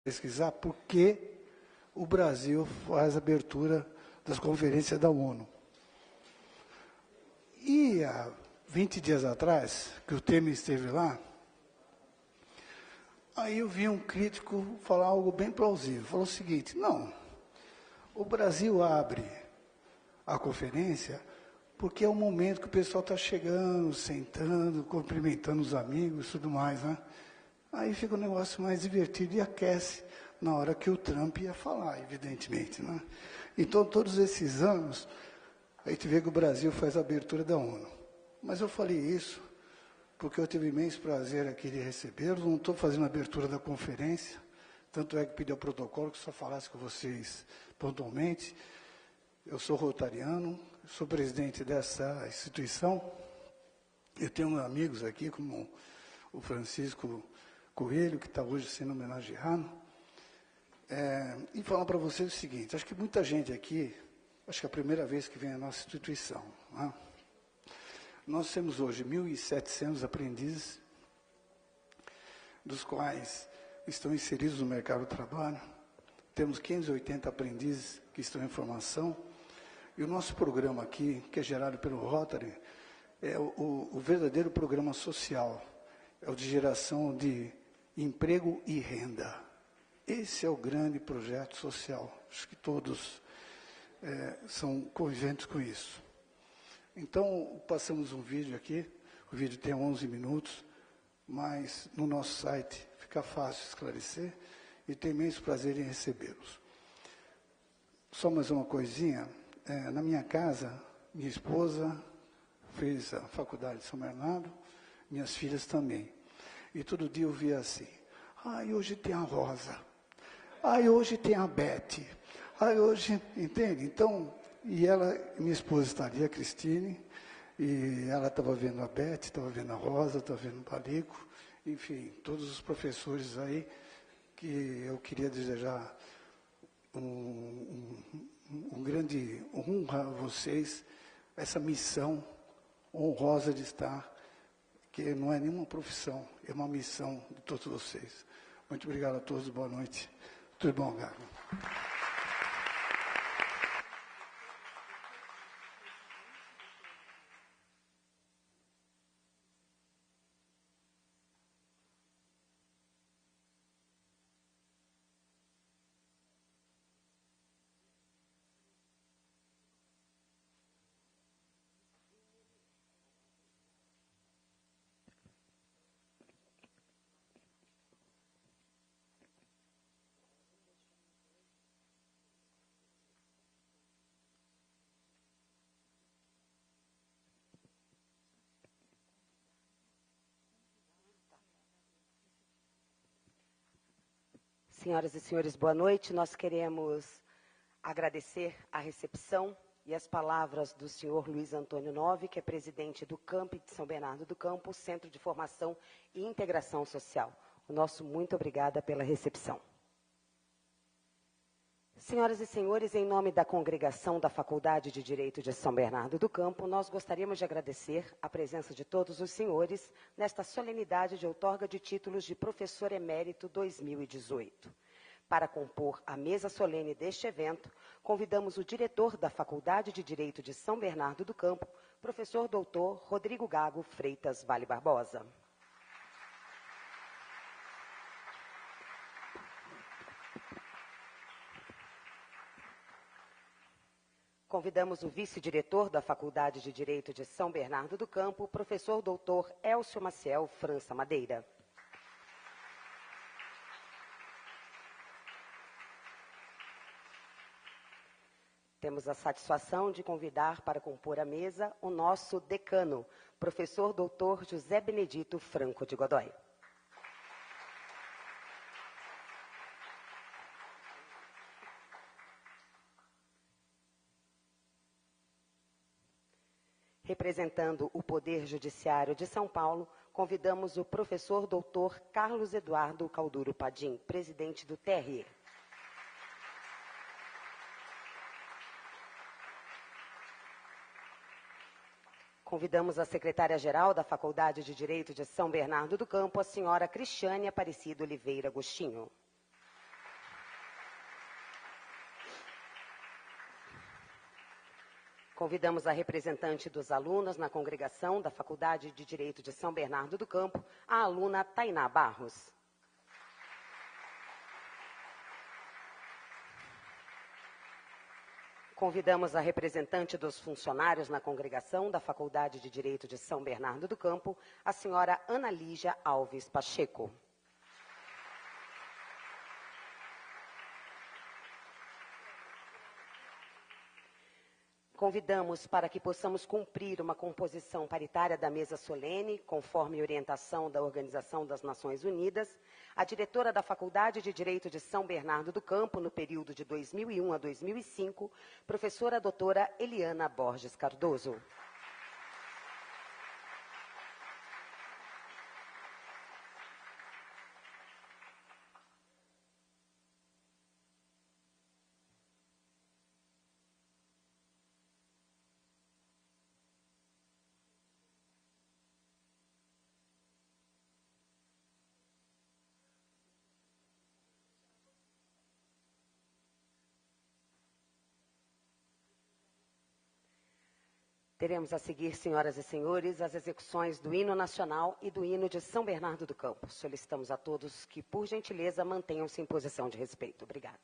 pesquisar por que o Brasil faz a abertura das conferências da ONU. E há 20 dias atrás, que o Temer esteve lá, aí eu vi um crítico falar algo bem plausível. Falou o seguinte: não, o Brasil abre a conferência porque é o momento que o pessoal está chegando, sentando, cumprimentando os amigos e tudo mais, né? Aí fica um negócio mais divertido e aquece na hora que o Trump ia falar, evidentemente, né? Então, todos esses anos, a gente vê que o Brasil faz a abertura da ONU. Mas eu falei isso porque eu tive imenso prazer aqui de recebê-los. Não estou fazendo a abertura da conferência, tanto é que pedi ao protocolo que só falasse com vocês pontualmente. Eu sou rotariano, sou presidente dessa instituição. Eu tenho amigos aqui, como o Francisco Coelho, que está hoje sendo homenageado. E falar para vocês o seguinte: acho que muita gente aqui, acho que é a primeira vez que vem à nossa instituição, né? Nós temos hoje 1.700 aprendizes, dos quais estão inseridos no mercado do trabalho. Temos 580 aprendizes que estão em formação. E o nosso programa aqui, que é gerado pelo Rotary, é o verdadeiro programa social. É o de geração de emprego e renda. Esse é o grande projeto social. Acho que todos são conviventes com isso. Então, passamos um vídeo aqui. O vídeo tem 11 minutos, mas no nosso site fica fácil esclarecer e tenho imenso prazer em recebê-los. Só mais uma coisinha. Na minha casa, minha esposa fez a faculdade de São Bernardo, minhas filhas também. E todo dia eu via assim: ai, hoje tem a Rosa, ai, hoje tem a Beth, ai, hoje, entende? Então, e ela, minha esposa está ali, a Cristine, e ela estava vendo a Beth, estava vendo a Rosa, estava vendo o Palico, enfim, todos os professores aí, que eu queria desejar um grande honra a vocês, essa missão honrosa de estar, que não é nenhuma profissão, é uma missão de todos vocês. Muito obrigado a todos, boa noite. Tudo bom, Gago? Senhoras e senhores, boa noite. Nós queremos agradecer a recepção e as palavras do senhor Luiz Antônio Novi, que é presidente do CAMP de São Bernardo do Campo, Centro de Formação e Integração Social. O nosso muito obrigada pela recepção. Senhoras e senhores, em nome da congregação da Faculdade de Direito de São Bernardo do Campo, nós gostaríamos de agradecer a presença de todos os senhores nesta solenidade de outorga de títulos de professor emérito 2018. Para compor a mesa solene deste evento, convidamos o diretor da Faculdade de Direito de São Bernardo do Campo, professor doutor Rodrigo Gago Freitas Vale Barbosa. Convidamos o vice-diretor da Faculdade de Direito de São Bernardo do Campo, professor doutor Elcio Maciel França Madeira. Temos a satisfação de convidar para compor a mesa o nosso decano, professor doutor José Benedito Franco de Godoy. Representando o Poder Judiciário de São Paulo, convidamos o professor doutor Carlos Eduardo Calduro Padim, presidente do TRE. Convidamos a secretária-geral da Faculdade de Direito de São Bernardo do Campo, a senhora Cristiane Aparecida Oliveira Agostinho. Convidamos a representante dos alunos na congregação da Faculdade de Direito de São Bernardo do Campo, a aluna Tainá Barros. Convidamos a representante dos funcionários na congregação da Faculdade de Direito de São Bernardo do Campo, a senhora Ana Lígia Alves Pacheco. Convidamos para que possamos cumprir uma composição paritária da mesa solene, conforme orientação da Organização das Nações Unidas, a diretora da Faculdade de Direito de São Bernardo do Campo, no período de 2001 a 2005, professora doutora Eliana Borges Cardoso. Teremos a seguir, senhoras e senhores, as execuções do hino nacional e do hino de São Bernardo do Campo. Solicitamos a todos que, por gentileza, mantenham-se em posição de respeito. Obrigada.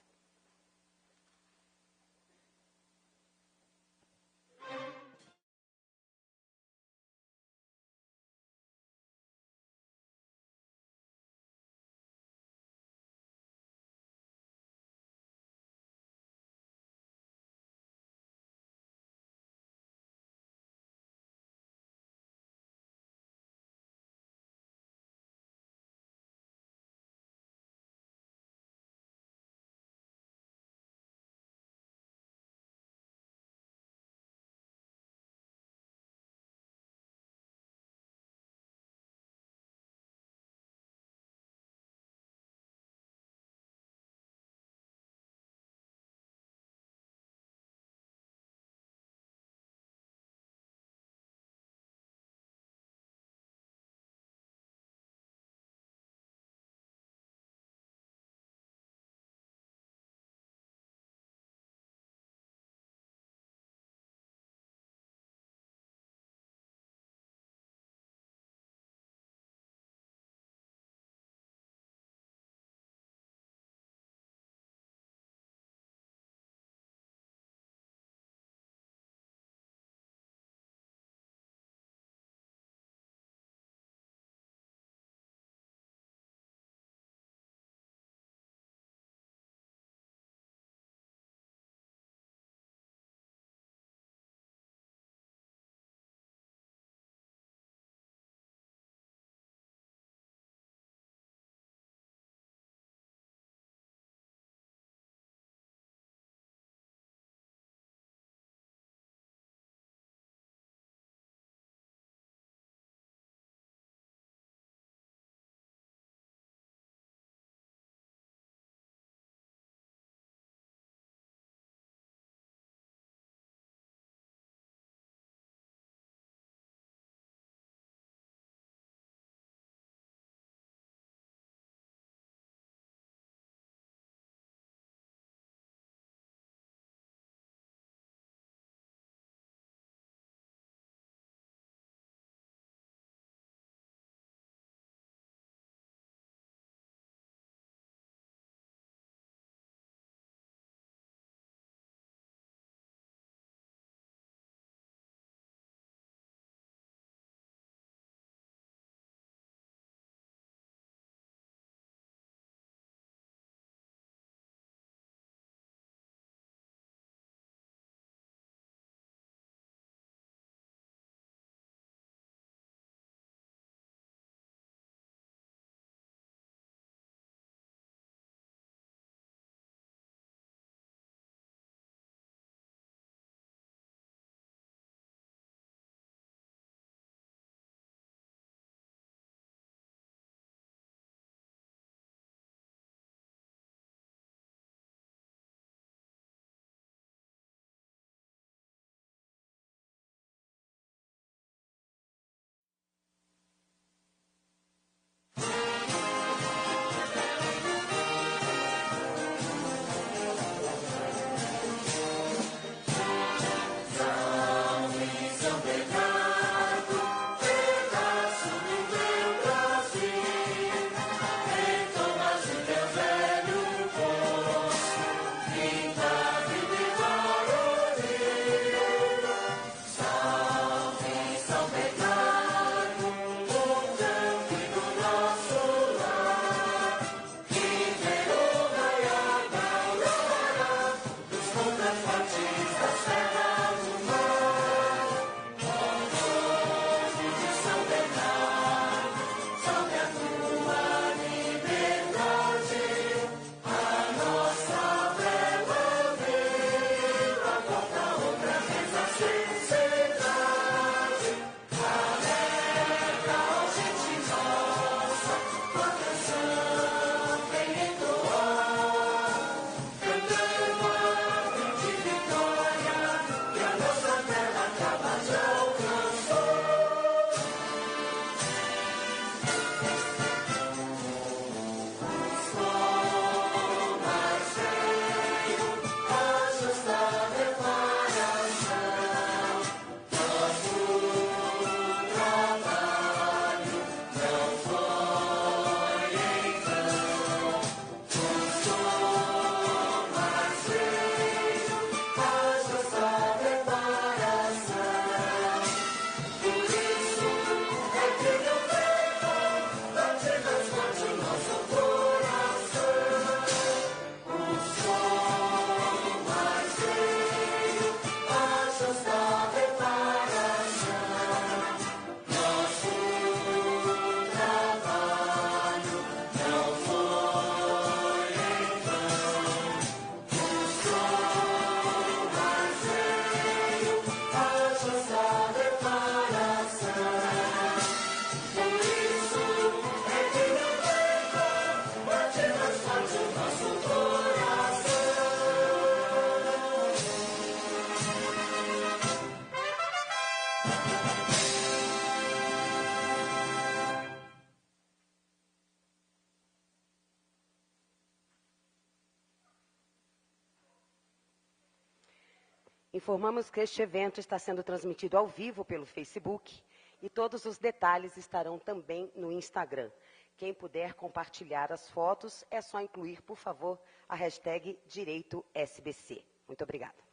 Informamos que este evento está sendo transmitido ao vivo pelo Facebook e todos os detalhes estarão também no Instagram. Quem puder compartilhar as fotos, é só incluir, por favor, a hashtag DireitoSBC. Muito obrigada.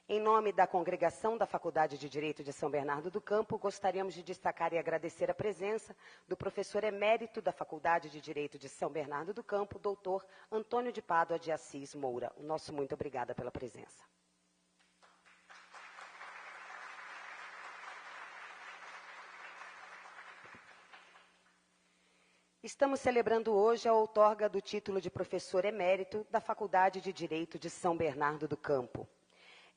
Em nome da congregação da Faculdade de Direito de São Bernardo do Campo, gostaríamos de destacar e agradecer a presença do professor emérito da Faculdade de Direito de São Bernardo do Campo, doutor Antônio de Pádua de Assis Moura. O nosso muito obrigada pela presença. Estamos celebrando hoje a outorga do título de professor emérito da Faculdade de Direito de São Bernardo do Campo.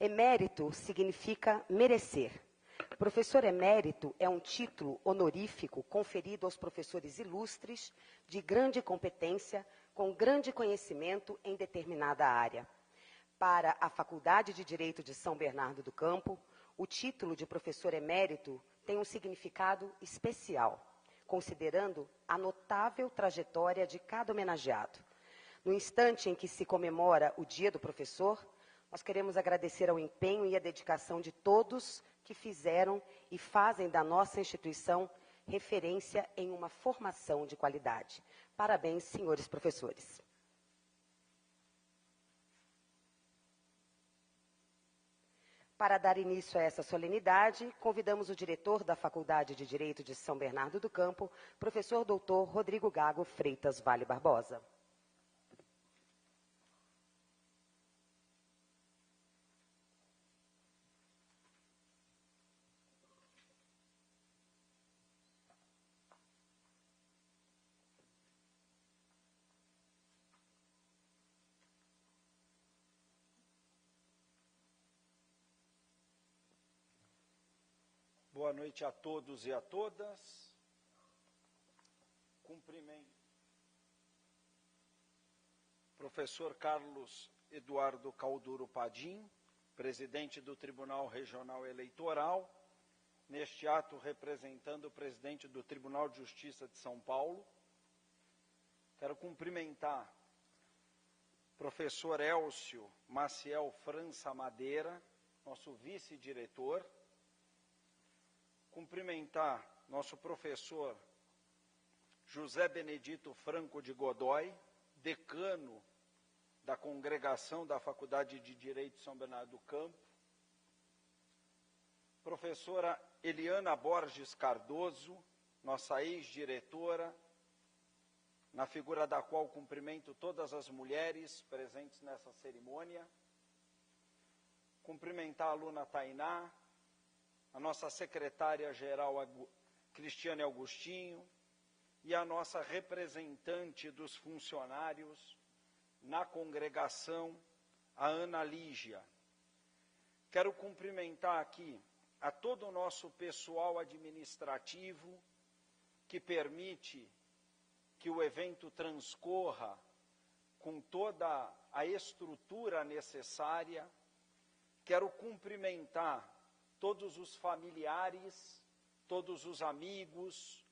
Emérito significa merecer. Professor emérito é um título honorífico conferido aos professores ilustres de grande competência, com grande conhecimento em determinada área. Para a Faculdade de Direito de São Bernardo do Campo, o título de professor emérito tem um significado especial, considerando a notável trajetória de cada homenageado. No instante em que se comemora o Dia do Professor, nós queremos agradecer ao empenho e à dedicação de todos que fizeram e fazem da nossa instituição referência em uma formação de qualidade. Parabéns, senhores professores. Para dar início a essa solenidade, convidamos o diretor da Faculdade de Direito de São Bernardo do Campo, professor doutor Rodrigo Gago Freitas Vale Barbosa. Boa noite a todos e a todas. Cumprimento professor Carlos Eduardo Calduro Padim, presidente do Tribunal Regional Eleitoral, neste ato representando o presidente do Tribunal de Justiça de São Paulo. Quero cumprimentar professor Elcio Maciel França Madeira, nosso vice-diretor. Cumprimentar nosso professor José Benedito Franco de Godoy, decano da congregação da Faculdade de Direito de São Bernardo do Campo. Professora Eliana Borges Cardoso, nossa ex-diretora, na figura da qual cumprimento todas as mulheres presentes nessa cerimônia. Cumprimentar a aluna Tainá, a nossa secretária-geral Cristiane Augustinho e a nossa representante dos funcionários na congregação, a Ana Lígia. Quero cumprimentar aqui a todo o nosso pessoal administrativo que permite que o evento transcorra com toda a estrutura necessária. Quero cumprimentar todos os familiares, todos os amigos,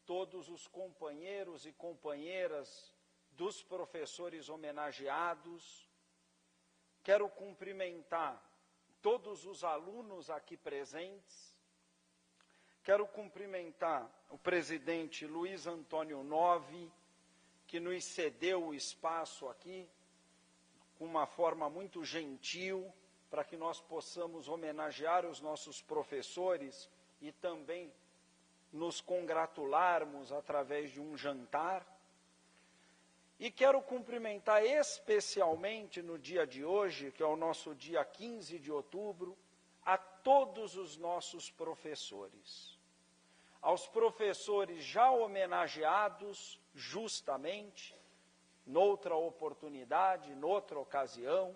todos os companheiros e companheiras dos professores homenageados. Quero cumprimentar todos os alunos aqui presentes. Quero cumprimentar o presidente Luiz Antônio Novi, que nos cedeu o espaço aqui, com uma forma muito gentil, para que nós possamos homenagear os nossos professores e também nos congratularmos através de um jantar. E quero cumprimentar especialmente no dia de hoje, que é o nosso dia 15 de outubro, a todos os nossos professores. Aos professores já homenageados justamente, noutra oportunidade, noutra ocasião.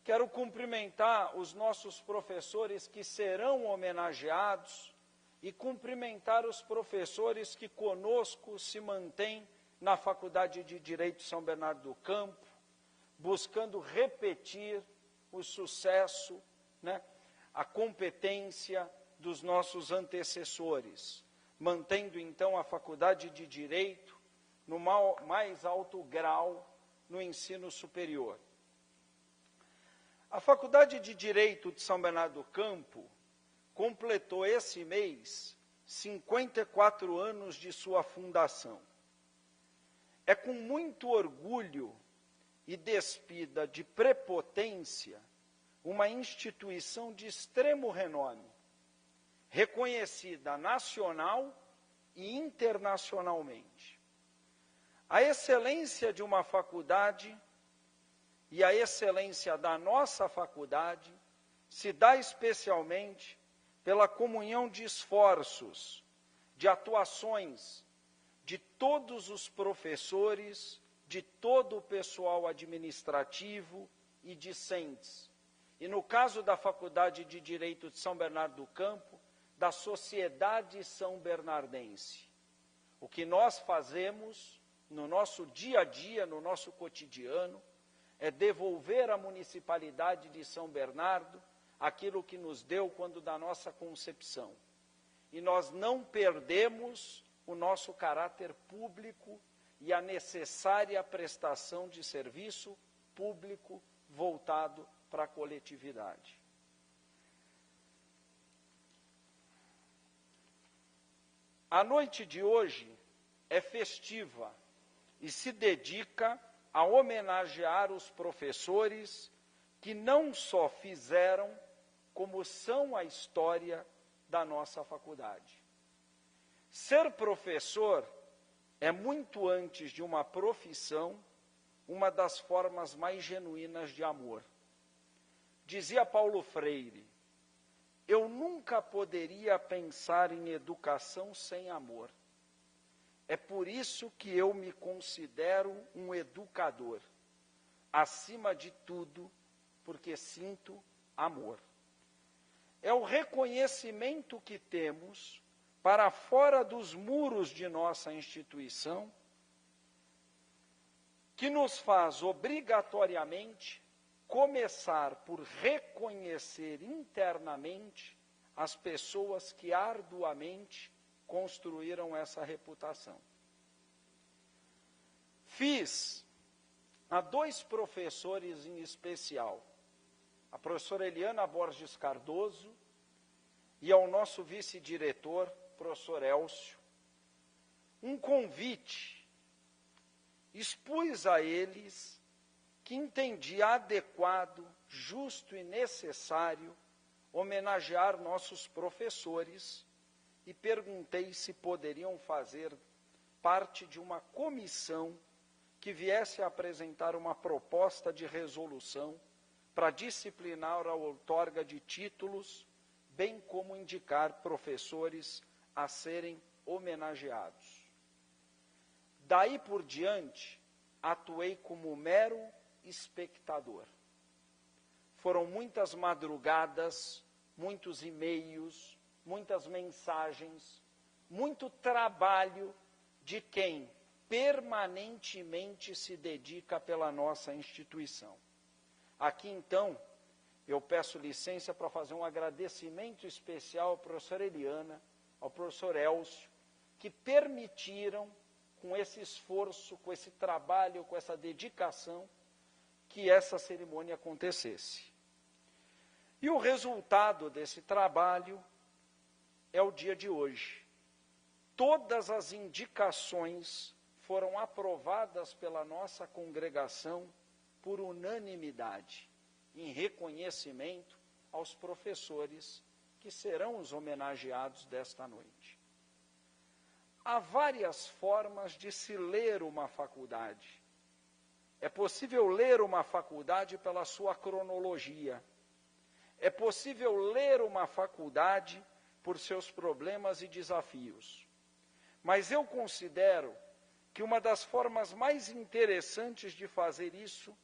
Quero cumprimentar os nossos professores que serão homenageados e cumprimentar os professores que conosco se mantêm na Faculdade de Direito de São Bernardo do Campo, buscando repetir o sucesso, a competência dos nossos antecessores, mantendo então a Faculdade de Direito no mais alto grau no ensino superior. A Faculdade de Direito de São Bernardo do Campo completou esse mês 54 anos de sua fundação. É com muito orgulho e despida de prepotência uma instituição de extremo renome, reconhecida nacional e internacionalmente. A excelência de uma faculdade e a excelência da nossa faculdade se dá especialmente pela comunhão de esforços, de atuações de todos os professores, de todo o pessoal administrativo e discentes. E no caso da Faculdade de Direito de São Bernardo do Campo, da sociedade são bernardense. O que nós fazemos no nosso dia a dia, no nosso cotidiano, é devolver à municipalidade de São Bernardo aquilo que nos deu quando da nossa concepção. E nós não perdemos o nosso caráter público e a necessária prestação de serviço público voltado para a coletividade. A noite de hoje é festiva e se dedica a homenagear os professores que não só fizeram, como são a história da nossa faculdade. Ser professor é muito antes de uma profissão, uma das formas mais genuínas de amor. Dizia Paulo Freire, eu nunca poderia pensar em educação sem amor. É por isso que eu me considero um educador, acima de tudo, porque sinto amor. É o reconhecimento que temos para fora dos muros de nossa instituição, que nos faz obrigatoriamente começar por reconhecer internamente as pessoas que arduamente construíram essa reputação. Fiz a 2 professores em especial, a professora Eliana Borges Cardoso e ao nosso vice-diretor, professor Elcio, um convite. Expus a eles que entendi adequado, justo e necessário homenagear nossos professores e perguntei se poderiam fazer parte de uma comissão que viesse a apresentar uma proposta de resolução para disciplinar a outorga de títulos, bem como indicar professores a serem homenageados. Daí por diante, atuei como mero espectador. Foram muitas madrugadas, muitos e-mails, muitas mensagens, muito trabalho de quem permanentemente se dedica pela nossa instituição. Aqui, então, eu peço licença para fazer um agradecimento especial à professora Eliana, ao professor Elcio, que permitiram, com esse esforço, com esse trabalho, com essa dedicação, que essa cerimônia acontecesse. E o resultado desse trabalho é o dia de hoje. Todas as indicações foram aprovadas pela nossa congregação por unanimidade, em reconhecimento aos professores que serão os homenageados desta noite. Há várias formas de se ler uma faculdade. É possível ler uma faculdade pela sua cronologia. É possível ler uma faculdade por seus problemas e desafios. Mas eu considero que uma das formas mais interessantes de fazer isso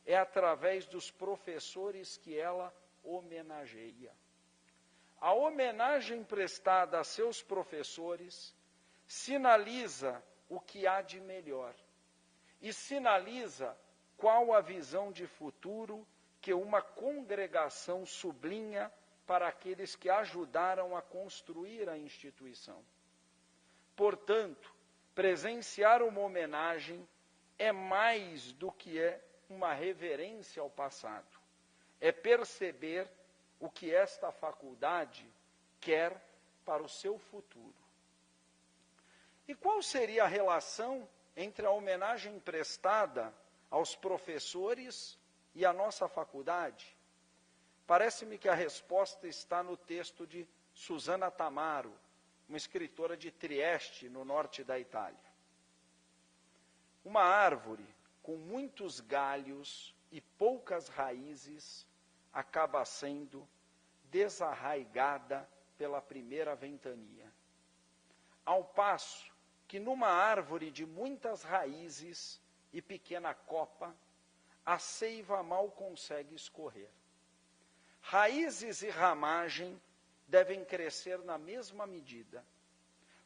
é através dos professores que ela homenageia. A homenagem prestada a seus professores sinaliza o que há de melhor e sinaliza qual a visão de futuro que uma congregação sublinha para aqueles que ajudaram a construir a instituição. Portanto, presenciar uma homenagem é mais do que uma reverência ao passado. é perceber o que esta faculdade quer para o seu futuro. E qual seria a relação entre a homenagem prestada aos professores e a nossa faculdade? Parece-me que a resposta está no texto de Susana Tamaro, uma escritora de Trieste, no norte da Itália. Uma árvore com muitos galhos e poucas raízes acaba sendo desarraigada pela primeira ventania. Ao passo que numa árvore de muitas raízes e pequena copa, a seiva mal consegue escorrer. Raízes e ramagem devem crescer na mesma medida.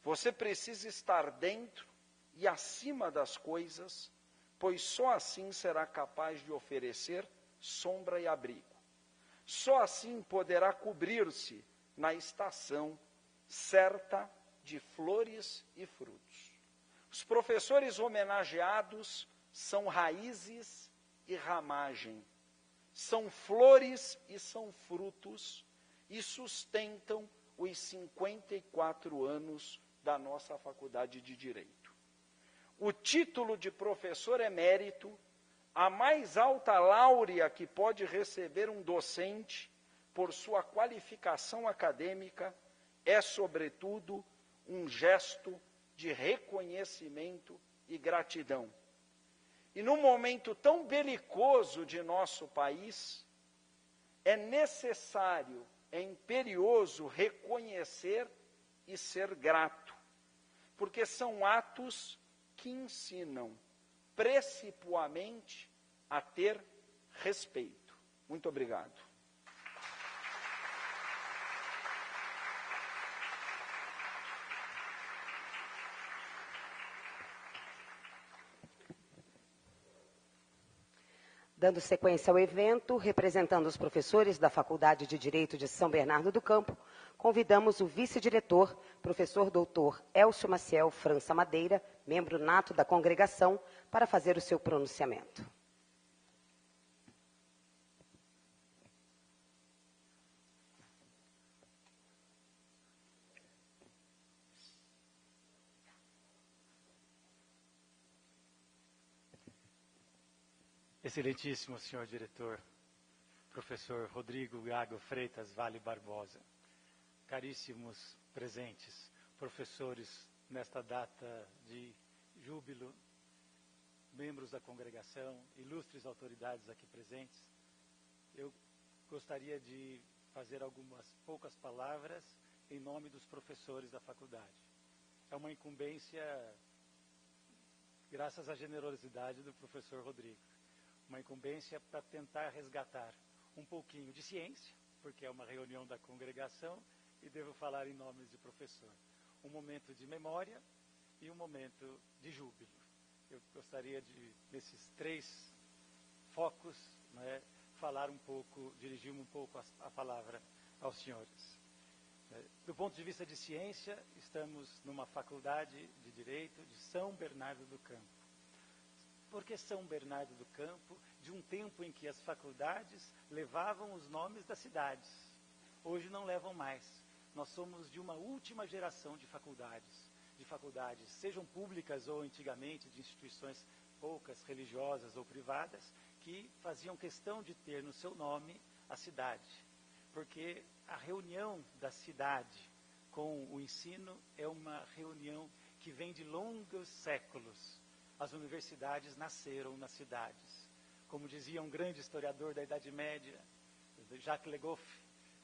Você precisa estar dentro e acima das coisas, pois só assim será capaz de oferecer sombra e abrigo. Só assim poderá cobrir-se na estação certa de flores e frutos. Os professores homenageados são raízes e ramagem, são flores e são frutos, e sustentam os 54 anos da nossa Faculdade de Direito. O título de professor emérito, a mais alta láurea que pode receber um docente por sua qualificação acadêmica, é, sobretudo, um gesto de reconhecimento e gratidão. E num momento tão belicoso de nosso país, é necessário, é imperioso reconhecer e ser grato, porque são atos que ensinam precipuamente a ter respeito. Muito obrigado. Dando sequência ao evento, representando os professores da Faculdade de Direito de São Bernardo do Campo, convidamos o vice-diretor, professor doutor Elcio Maciel França Madeira, membro nato da congregação, para fazer o seu pronunciamento. Excelentíssimo senhor diretor, professor Rodrigo Gago Freitas Vale Barbosa, caríssimos presentes, professores nesta data de júbilo, membros da congregação, ilustres autoridades aqui presentes, eu gostaria de fazer algumas poucas palavras em nome dos professores da faculdade. É uma incumbência, graças à generosidade do professor Rodrigo, uma incumbência para tentar resgatar um pouquinho de ciência, porque é uma reunião da congregação e devo falar em nome de professor. Um momento de memória e um momento de júbilo. Eu gostaria de, nesses três focos, né, falar um pouco, dirigir um pouco a palavra aos senhores. Do ponto de vista de ciência, estamos numa faculdade de Direito de São Bernardo do Campo. Por que São Bernardo do Campo? De um tempo em que as faculdades levavam os nomes das cidades. Hoje não levam mais. Nós somos de uma última geração de faculdades, sejam públicas ou antigamente de instituições poucas, religiosas ou privadas, que faziam questão de ter no seu nome a cidade. Porque a reunião da cidade com o ensino é uma reunião que vem de longos séculos. As universidades nasceram nas cidades. Como dizia um grande historiador da Idade Média, Jacques Le Goff,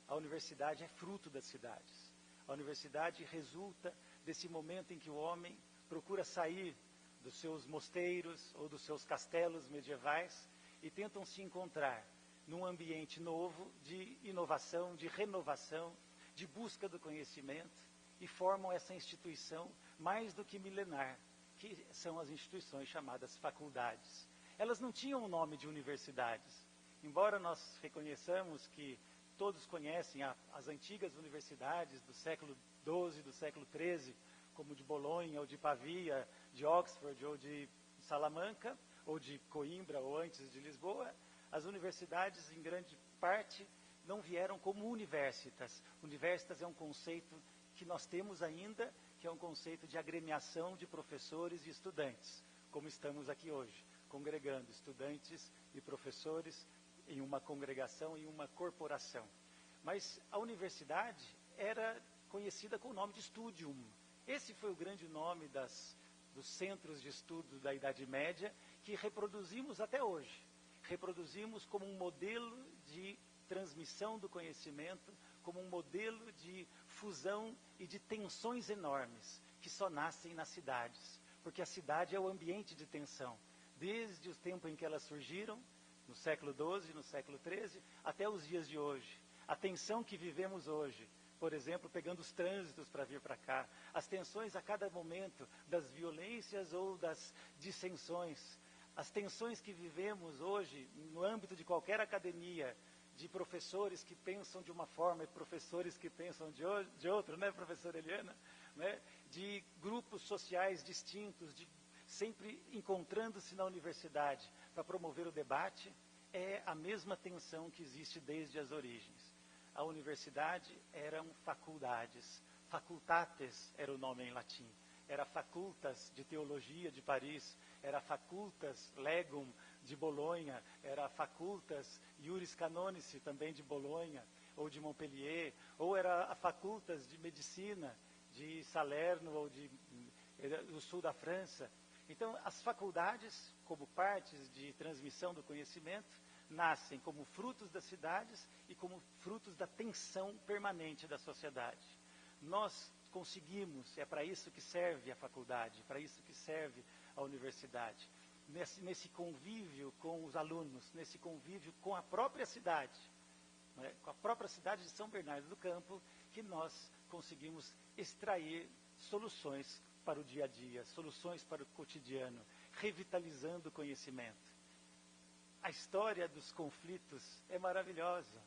a universidade é fruto das cidades. A universidade resulta desse momento em que o homem procura sair dos seus mosteiros ou dos seus castelos medievais e tentam se encontrar num ambiente novo de inovação, de renovação, de busca do conhecimento e formam essa instituição mais do que milenar, que são as instituições chamadas faculdades. Elas não tinham o nome de universidades. Embora nós reconheçamos que todos conhecem as antigas universidades do século XII, do século XIII, como de Bolonha, ou de Pavia, de Oxford, ou de Salamanca, ou de Coimbra, ou antes de Lisboa, As universidades, em grande parte, não vieram como universitas. Universitas é um conceito que nós temos ainda, que é um conceito de agremiação de professores e estudantes, como estamos aqui hoje, congregando estudantes e professores em uma congregação, em uma corporação. Mas a universidade era conhecida com o nome de Studium. Esse foi o grande nome dos centros de estudo da Idade Média, que reproduzimos até hoje. Reproduzimos como um modelo de transmissão do conhecimento, como um modelo de fusão e de tensões enormes, que só nascem nas cidades. Porque a cidade é o ambiente de tensão. Desde o tempo em que elas surgiram, no século XII, no século XIII, até os dias de hoje. A tensão que vivemos hoje, por exemplo, pegando os trânsitos para vir para cá, as tensões a cada momento das violências ou das dissensões, as tensões que vivemos hoje no âmbito de qualquer academia, de professores que pensam de uma forma e professores que pensam de outra, né, professora Eliana? Né? De grupos sociais distintos, sempre encontrando-se na universidade para promover o debate, é a mesma tensão que existe desde as origens. A universidade eram faculdades, facultates era o nome em latim, era facultas de teologia de Paris, era facultas legum de Bolonha, era facultas iuris canonici também de Bolonha, ou de Montpellier, ou era a facultas de medicina de Salerno ou do sul da França. Então, as faculdades, como partes de transmissão do conhecimento, nascem como frutos das cidades e como frutos da tensão permanente da sociedade. Nós conseguimos, é para isso que serve a faculdade, para isso que serve a universidade, nesse convívio com os alunos, nesse convívio com a própria cidade, né, com a própria cidade de São Bernardo do Campo, que nós conseguimos extrair soluções para o dia a dia, soluções para o cotidiano, revitalizando o conhecimento. A história dos conflitos é maravilhosa.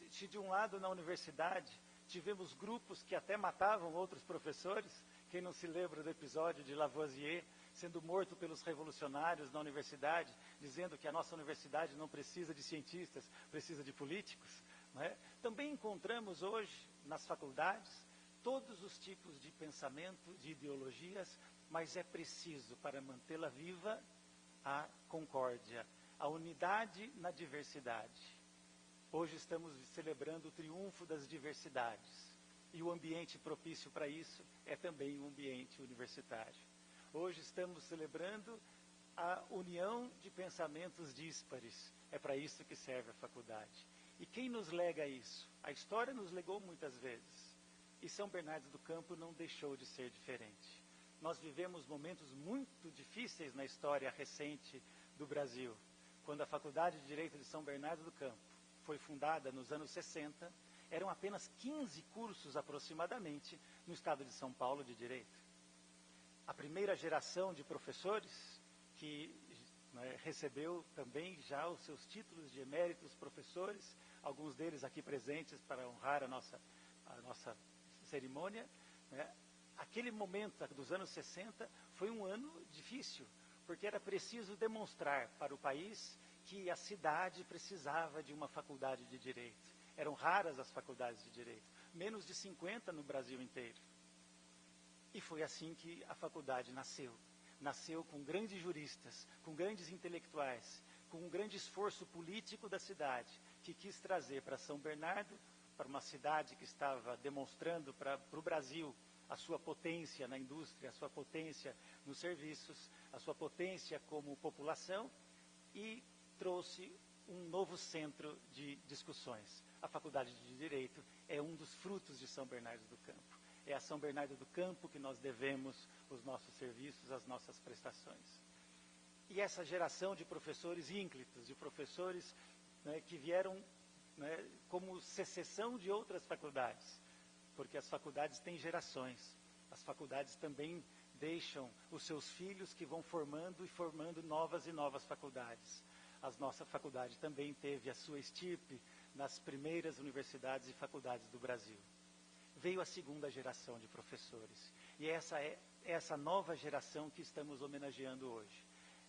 Se de um lado na universidade tivemos grupos que até matavam outros professores, quem não se lembra do episódio de Lavoisier sendo morto pelos revolucionários na universidade, dizendo que a nossa universidade não precisa de cientistas, precisa de políticos, não é? Também encontramos hoje nas faculdades todos os tipos de pensamento, de ideologias, mas é preciso, para mantê-la viva, a concórdia, a unidade na diversidade. Hoje estamos celebrando o triunfo das diversidades. E o ambiente propício para isso é também o ambiente universitário. Hoje estamos celebrando a união de pensamentos díspares. É para isso que serve a faculdade. E quem nos lega isso? A história nos legou muitas vezes. E São Bernardo do Campo não deixou de ser diferente. Nós vivemos momentos muito difíceis na história recente do Brasil. Quando a Faculdade de Direito de São Bernardo do Campo foi fundada nos anos 60, eram apenas 15 cursos aproximadamente no estado de São Paulo de Direito. A primeira geração de professores que recebeu também já os seus títulos de eméritos professores, alguns deles aqui presentes para honrar a nossa cerimônia, né? Aquele momento dos anos 60 foi um ano difícil, porque era preciso demonstrar para o país que a cidade precisava de uma faculdade de Direito. Eram raras as faculdades de Direito, menos de 50 no Brasil inteiro. E foi assim que a faculdade nasceu. Nasceu com grandes juristas, com grandes intelectuais, com um grande esforço político da cidade, que quis trazer para São Bernardo, para uma cidade que estava demonstrando para o Brasil a sua potência na indústria, a sua potência nos serviços, a sua potência como população, e trouxe um novo centro de discussões. A Faculdade de Direito é um dos frutos de São Bernardo do Campo. É a São Bernardo do Campo que nós devemos os nossos serviços, as nossas prestações. E essa geração de professores ínclitos, de professores, né, que vieram, né, como secessão de outras faculdades, porque as faculdades têm gerações. As faculdades também deixam os seus filhos que vão formando e formando novas e novas faculdades. A nossa faculdade também teve a sua estirpe nas primeiras universidades e faculdades do Brasil. Veio a segunda geração de professores. E essa é essa nova geração que estamos homenageando hoje.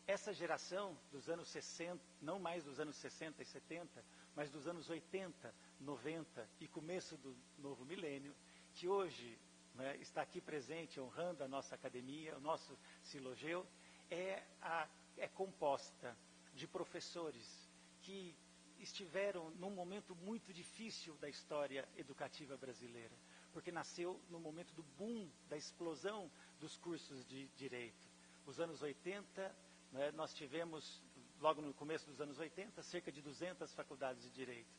Essa geração dos anos 60, não mais dos anos 60 e 70, mas dos anos 80, 90 e começo do novo milênio, que hoje, né, está aqui presente, honrando a nossa academia, o nosso Silogeu, é composta de professores que estiveram num momento muito difícil da história educativa brasileira, porque nasceu no momento do boom, da explosão dos cursos de direito. Os anos 80, né, nós tivemos, logo no começo dos anos 80, cerca de 200 faculdades de direito.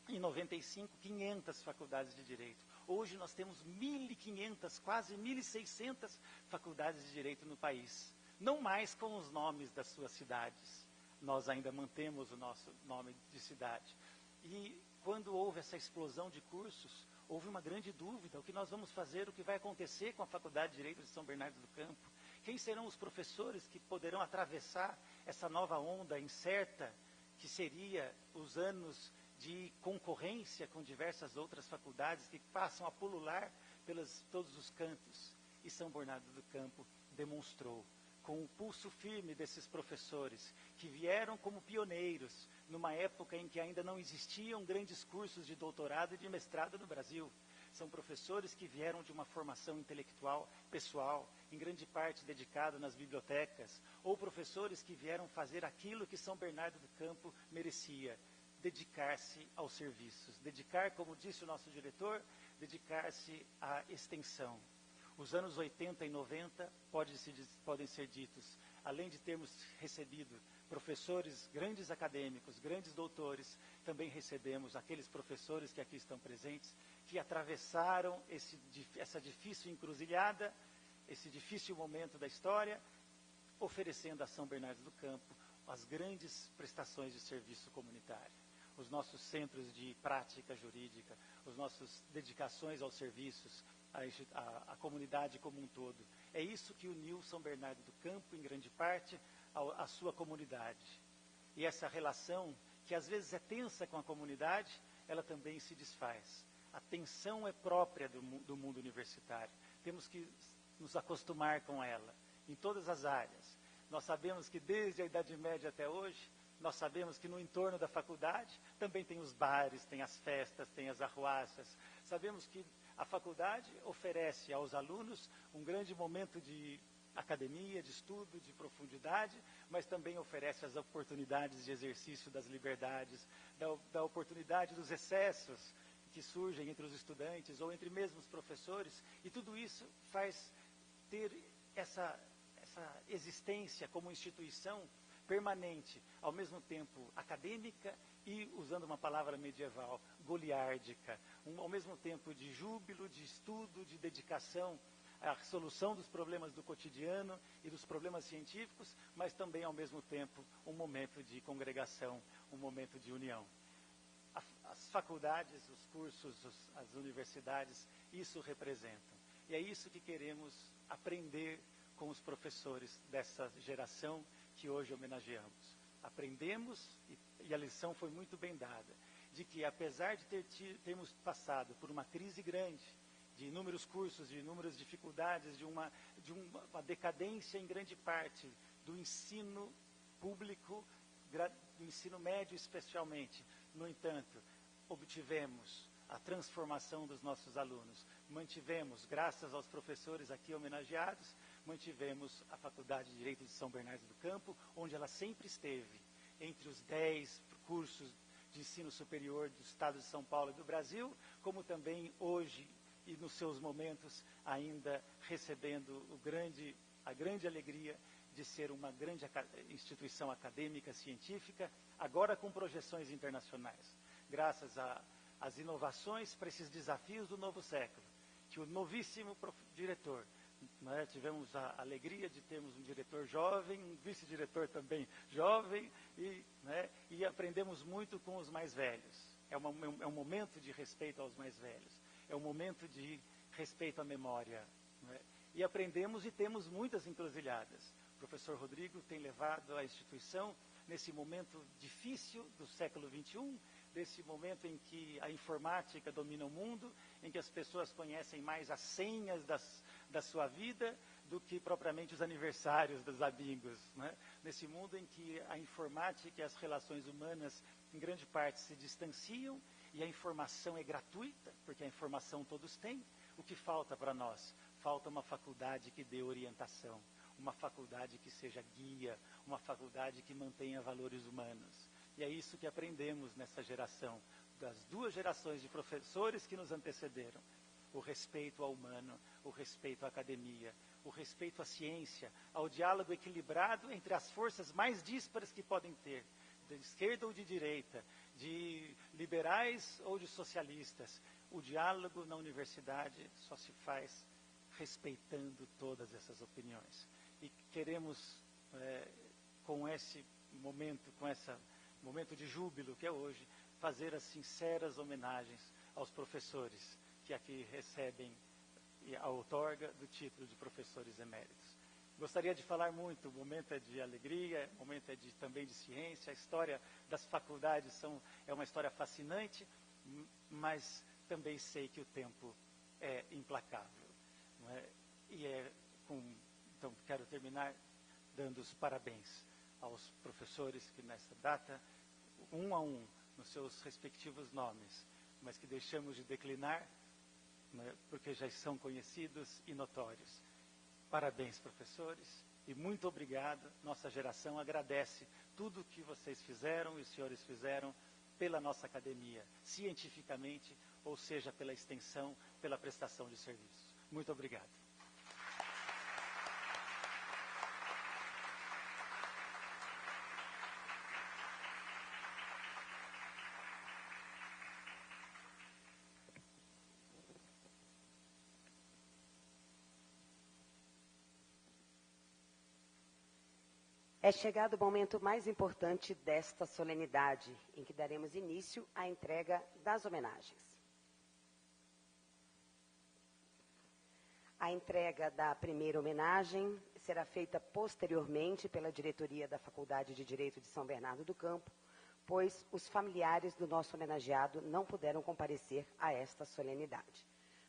Em 95, 500 faculdades de direito. Hoje nós temos 1.500, quase 1.600 faculdades de direito no país. Não mais com os nomes das suas cidades. Nós ainda mantemos o nosso nome de cidade. E quando houve essa explosão de cursos, houve uma grande dúvida: o que nós vamos fazer, o que vai acontecer com a Faculdade de Direito de São Bernardo do Campo? Quem serão os professores que poderão atravessar essa nova onda incerta, que seria os anos de concorrência com diversas outras faculdades que passam a pulular pelos todos os cantos? E São Bernardo do Campo demonstrou, com o pulso firme desses professores, que vieram como pioneiros, numa época em que ainda não existiam grandes cursos de doutorado e de mestrado no Brasil. São professores que vieram de uma formação intelectual, pessoal, em grande parte dedicada nas bibliotecas, ou professores que vieram fazer aquilo que São Bernardo do Campo merecia: dedicar-se aos serviços, dedicar, como disse o nosso diretor, dedicar-se à extensão. Os anos 80 e 90 podem ser ditos, além de termos recebido professores, grandes acadêmicos, grandes doutores, também recebemos aqueles professores que aqui estão presentes, que atravessaram essa difícil encruzilhada, esse difícil momento da história, oferecendo a São Bernardo do Campo as grandes prestações de serviço comunitário. Os nossos centros de prática jurídica, as nossas dedicações aos serviços, a comunidade como um todo. É isso que uniu São Bernardo do Campo, em grande parte, à sua comunidade. E essa relação, que às vezes é tensa com a comunidade, ela também se desfaz. A tensão é própria do mundo universitário. Temos que nos acostumar com ela, em todas as áreas. Nós sabemos que desde a Idade Média até hoje, nós sabemos que no entorno da faculdade também tem os bares, tem as festas, tem as arruaças. Sabemos que a faculdade oferece aos alunos um grande momento de academia, de estudo, de profundidade, mas também oferece as oportunidades de exercício das liberdades, da oportunidade dos excessos que surgem entre os estudantes ou entre mesmo os professores, e tudo isso faz ter essa existência como instituição permanente, ao mesmo tempo acadêmica e, usando uma palavra medieval, goliárdica, ao mesmo tempo de júbilo, de estudo, de dedicação à solução dos problemas do cotidiano e dos problemas científicos, mas também, ao mesmo tempo, um momento de congregação, um momento de união. As faculdades, os cursos, as universidades, isso representam. E é isso que queremos aprender com os professores dessa geração que hoje homenageamos. Aprendemos, e a lição foi muito bem dada, de que apesar de termos passado por uma crise grande, de inúmeros cursos, de inúmeras dificuldades, de uma decadência em grande parte do ensino público, do ensino médio especialmente, no entanto, obtivemos a transformação dos nossos alunos. Mantivemos, graças aos professores aqui homenageados, mantivemos a Faculdade de Direito de São Bernardo do Campo, onde ela sempre esteve, entre os 10 cursos de ensino superior do Estado de São Paulo e do Brasil, como também hoje e nos seus momentos ainda recebendo a grande alegria de ser uma grande instituição acadêmica, científica, agora com projeções internacionais, graças às inovações para esses desafios do novo século, que o novíssimo diretor, né, tivemos a alegria de termos um diretor jovem, um vice-diretor também jovem, e aprendemos muito com os mais velhos. É um momento de respeito aos mais velhos, é um momento de respeito à memória, né? E aprendemos e temos muitas encruzilhadas. O professor Rodrigo tem levado a instituição nesse momento difícil do século XXI, desse momento em que a informática domina o mundo, em que as pessoas conhecem mais as senhas da sua vida do que propriamente os aniversários dos amigos, né? Nesse mundo em que a informática e as relações humanas, em grande parte, se distanciam e a informação é gratuita, porque a informação todos têm, o que falta para nós? Falta uma faculdade que dê orientação, uma faculdade que seja guia, uma faculdade que mantenha valores humanos. E é isso que aprendemos nessa geração, das duas gerações de professores que nos antecederam. O respeito ao humano, o respeito à academia, o respeito à ciência, ao diálogo equilibrado entre as forças mais díspares que podem ter, de esquerda ou de direita, de liberais ou de socialistas. O diálogo na universidade só se faz respeitando todas essas opiniões. E queremos, com esse momento, momento de júbilo que é hoje, fazer as sinceras homenagens aos professores que aqui recebem a outorga do título de professores eméritos. Gostaria de falar muito, o momento é de alegria, o momento é também de ciência, a história das faculdades é uma história fascinante, mas também sei que o tempo é implacável. Não é? Então, quero terminar dando os parabéns aos professores que nessa data, um a um, nos seus respectivos nomes, mas que deixamos de declinar, né, porque já são conhecidos e notórios. Parabéns, professores, e muito obrigado. Nossa geração agradece tudo o que vocês fizeram e os senhores fizeram pela nossa academia, cientificamente, ou seja, pela extensão, pela prestação de serviços. Muito obrigado. É chegado o momento mais importante desta solenidade, em que daremos início à entrega das homenagens. A entrega da primeira homenagem será feita posteriormente pela diretoria da Faculdade de Direito de São Bernardo do Campo, pois os familiares do nosso homenageado não puderam comparecer a esta solenidade.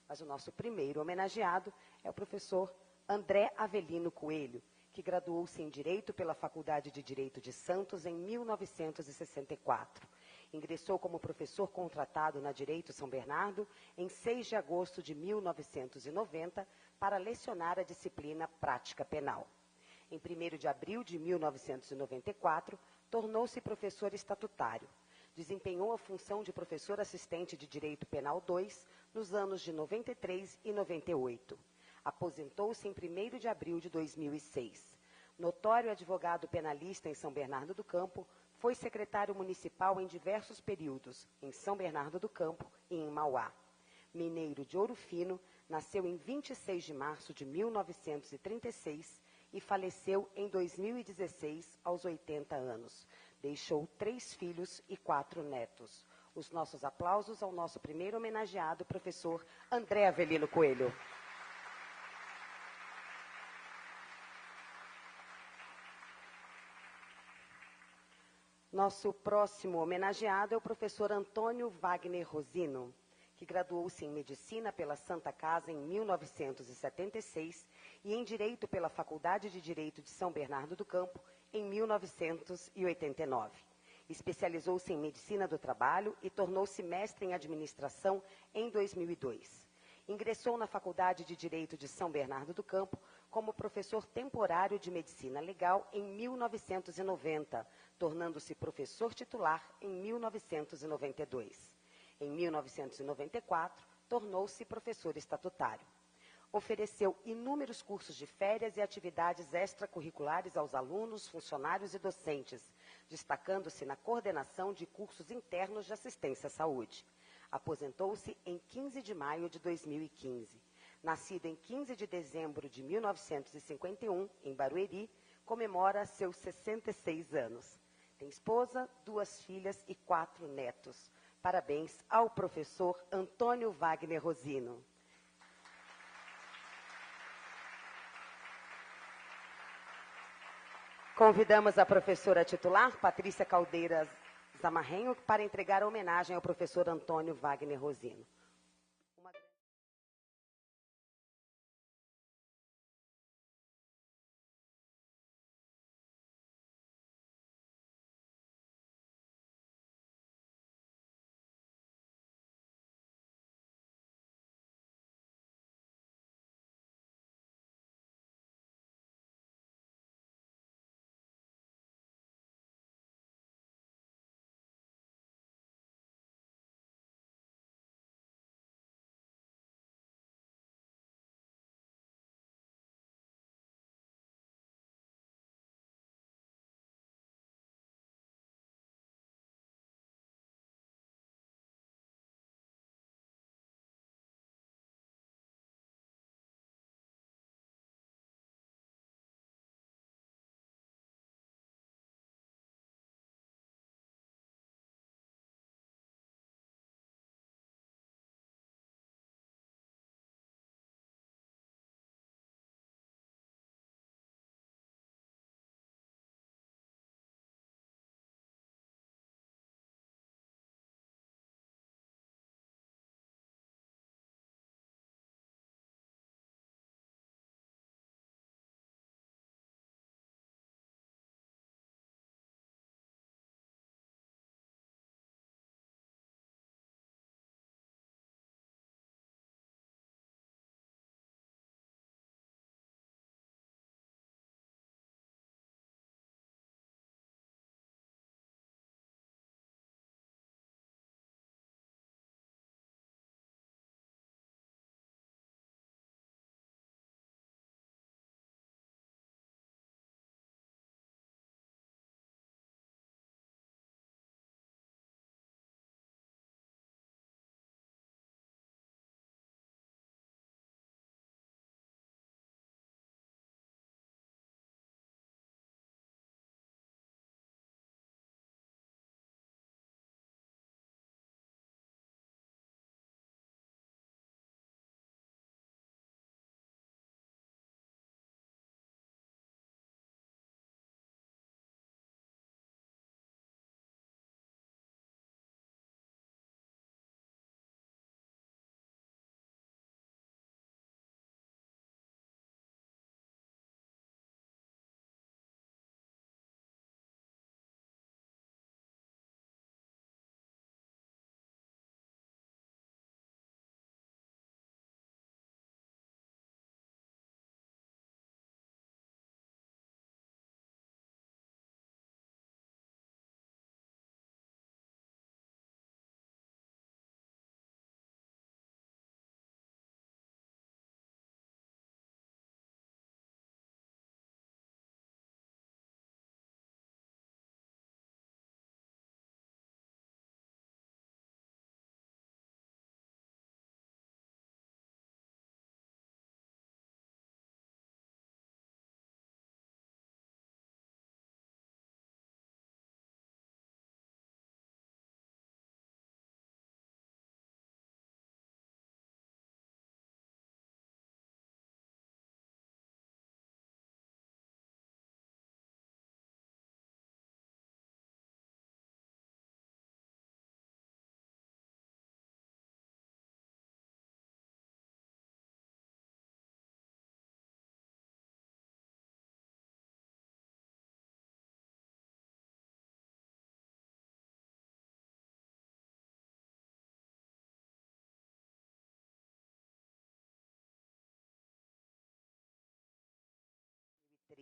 Mas o nosso primeiro homenageado é o professor André Avelino Coelho, que graduou-se em Direito pela Faculdade de Direito de Santos em 1964. Ingressou como professor contratado na Direito São Bernardo em 6 de agosto de 1990 para lecionar a disciplina Prática Penal. Em 1º de abril de 1994, tornou-se professor estatutário. Desempenhou a função de professor assistente de Direito Penal 2 nos anos de 93 e 98. Aposentou-se em 1º de abril de 2006. Notório advogado penalista em São Bernardo do Campo, foi secretário municipal em diversos períodos, em São Bernardo do Campo e em Mauá. Mineiro de Ouro Fino, nasceu em 26 de março de 1936 e faleceu em 2016, aos 80 anos. Deixou 3 filhos e 4 netos. Os nossos aplausos ao nosso primeiro homenageado, professor André Avelino Coelho. Nosso próximo homenageado é o professor Antônio Wagner Rosino, que graduou-se em Medicina pela Santa Casa em 1976 e em Direito pela Faculdade de Direito de São Bernardo do Campo em 1989. Especializou-se em Medicina do Trabalho e tornou-se mestre em Administração em 2002. Ingressou na Faculdade de Direito de São Bernardo do Campo como professor temporário de Medicina Legal em 1990, tornando-se professor titular em 1992. Em 1994, tornou-se professor estatutário. Ofereceu inúmeros cursos de férias e atividades extracurriculares aos alunos, funcionários e docentes, destacando-se na coordenação de cursos internos de assistência à saúde. Aposentou-se em 15 de maio de 2015. Nascido em 15 de dezembro de 1951, em Barueri, comemora seus 66 anos. Tem esposa, 2 filhas e 4 netos. Parabéns ao professor Antônio Wagner Rosino. Convidamos a professora titular, Patrícia Caldeira Zamarrenho, para entregar a homenagem ao professor Antônio Wagner Rosino.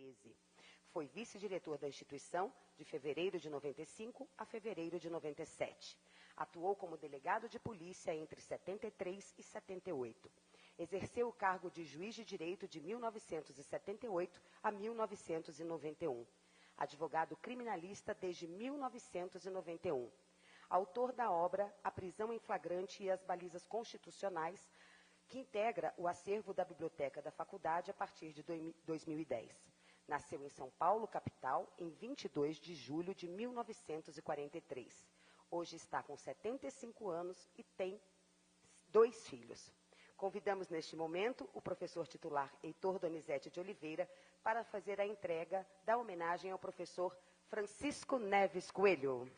13. Foi vice-diretor da instituição de fevereiro de 95 a fevereiro de 97. Atuou como delegado de polícia entre 73 e 78. Exerceu o cargo de juiz de direito de 1978 a 1991. Advogado criminalista desde 1991. Autor da obra A Prisão em Flagrante e as Balizas Constitucionais, que integra o acervo da Biblioteca da Faculdade a partir de 2010. Nasceu em São Paulo, capital, em 22 de julho de 1943. Hoje está com 75 anos e tem 2 filhos. Convidamos neste momento o professor titular Heitor Donizete de Oliveira para fazer a entrega da homenagem ao professor Francisco Neves Coelho.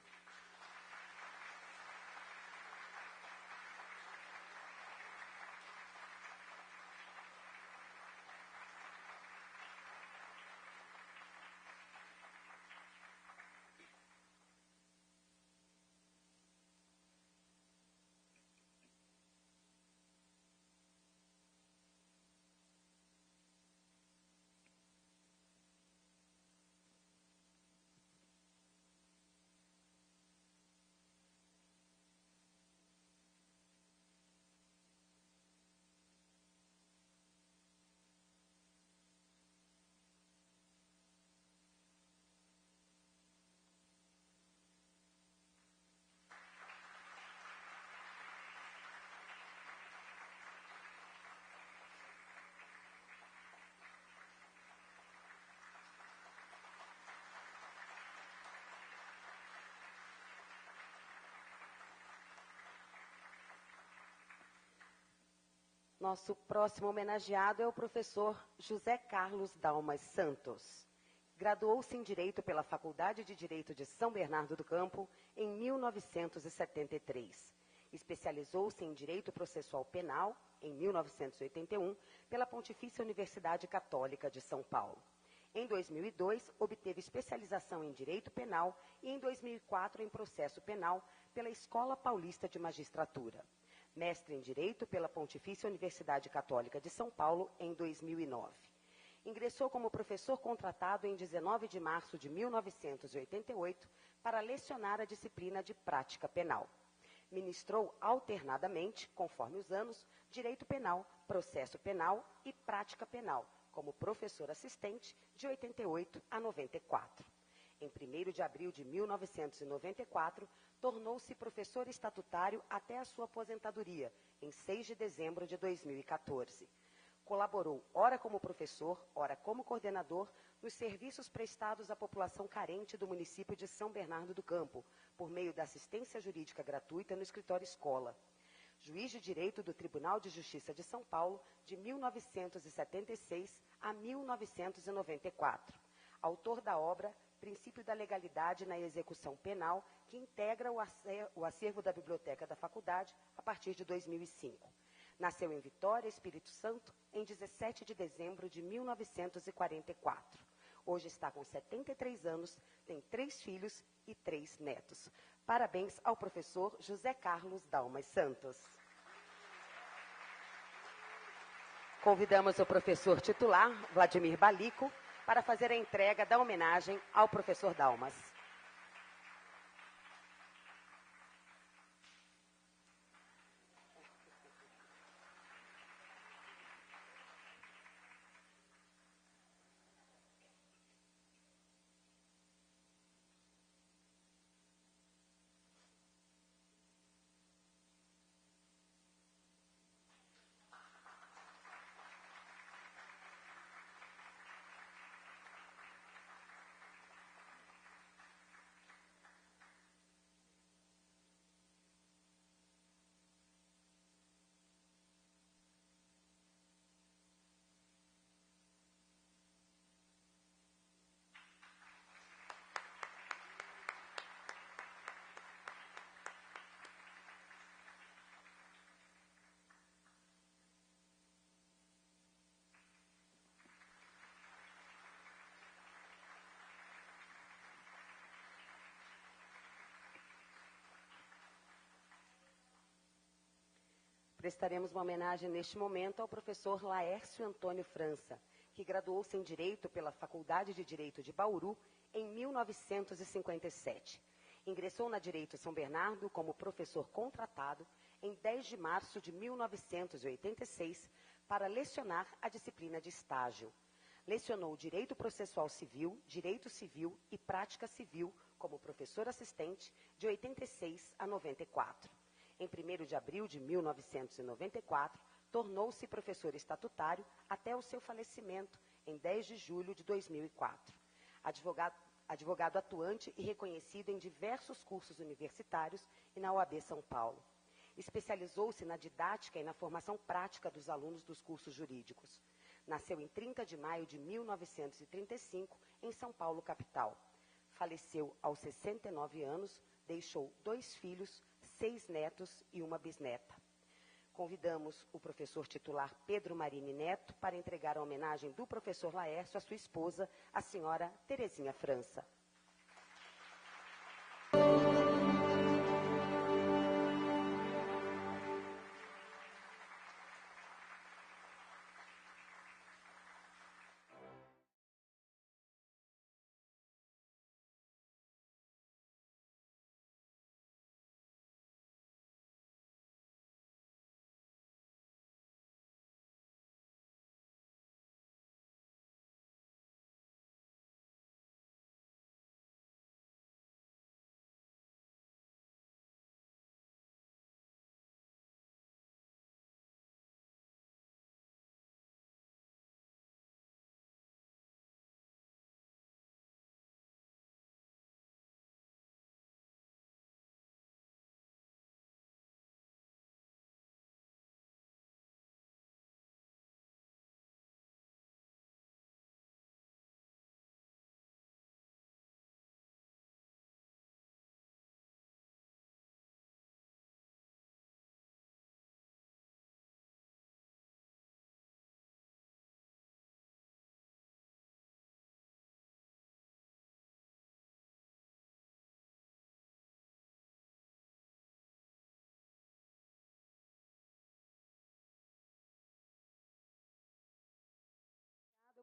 Nosso próximo homenageado é o professor José Carlos Dalmas Santos. Graduou-se em Direito pela Faculdade de Direito de São Bernardo do Campo em 1973. Especializou-se em Direito Processual Penal em 1981 pela Pontifícia Universidade Católica de São Paulo. Em 2002, obteve especialização em Direito Penal e em 2004 em Processo Penal pela Escola Paulista de Magistratura. Mestre em Direito pela Pontifícia Universidade Católica de São Paulo em 2009. Ingressou como professor contratado em 19 de março de 1988 para lecionar a disciplina de Prática Penal. Ministrou alternadamente, conforme os anos, Direito Penal, Processo Penal e Prática Penal, como professor assistente de 88 a 94. Em 1º de abril de 1994, tornou-se professor estatutário até a sua aposentadoria, em 6 de dezembro de 2014. Colaborou, ora como professor, ora como coordenador, nos serviços prestados à população carente do município de São Bernardo do Campo, por meio da assistência jurídica gratuita no escritório escola. Juiz de Direito do Tribunal de Justiça de São Paulo, de 1976 a 1994. Autor da obra Princípio da Legalidade na Execução Penal, que integra o acervo da Biblioteca da Faculdade a partir de 2005. Nasceu em Vitória, Espírito Santo, em 17 de dezembro de 1944. Hoje está com 73 anos, tem 3 filhos e 3 netos. Parabéns ao professor José Carlos Dalmas Santos. Convidamos o professor titular, Vladimir Balico, para fazer a entrega da homenagem ao professor Dalmas. Prestaremos uma homenagem neste momento ao professor Laércio Antônio França, que graduou-se em Direito pela Faculdade de Direito de Bauru em 1957. Ingressou na Direito São Bernardo como professor contratado em 10 de março de 1986 para lecionar a disciplina de estágio. Lecionou Direito Processual Civil, Direito Civil e Prática Civil como professor assistente de 86 a 94. Em 1º de abril de 1994, tornou-se professor estatutário até o seu falecimento, em 10 de julho de 2004. Advogado atuante e reconhecido em diversos cursos universitários e na OAB São Paulo. Especializou-se na didática e na formação prática dos alunos dos cursos jurídicos. Nasceu em 30 de maio de 1935, em São Paulo, capital. Faleceu aos 69 anos, deixou 2 filhos, 6 netos e uma bisneta. Convidamos o professor titular Pedro Marini Neto para entregar a homenagem do professor Laércio à sua esposa, a senhora Terezinha França.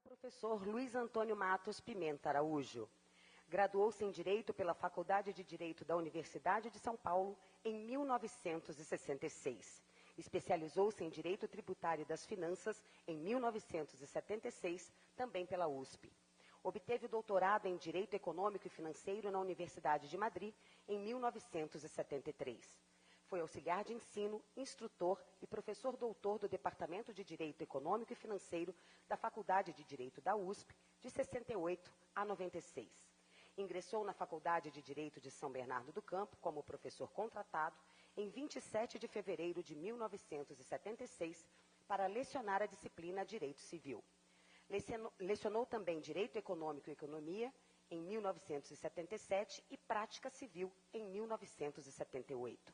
Professor Luiz Antônio Matos Pimenta Araújo. Graduou-se em Direito pela Faculdade de Direito da Universidade de São Paulo em 1966. Especializou-se em Direito Tributário das Finanças em 1976, também pela USP. Obteve o doutorado em Direito Econômico e Financeiro na Universidade de Madrid em 1973. Foi auxiliar de ensino, instrutor e professor doutor do Departamento de Direito Econômico e Financeiro da Faculdade de Direito da USP, de 68 a 96. Ingressou na Faculdade de Direito de São Bernardo do Campo como professor contratado em 27 de fevereiro de 1976 para lecionar a disciplina Direito Civil. Lecionou também Direito Econômico e Economia em 1977 e Prática Civil em 1978.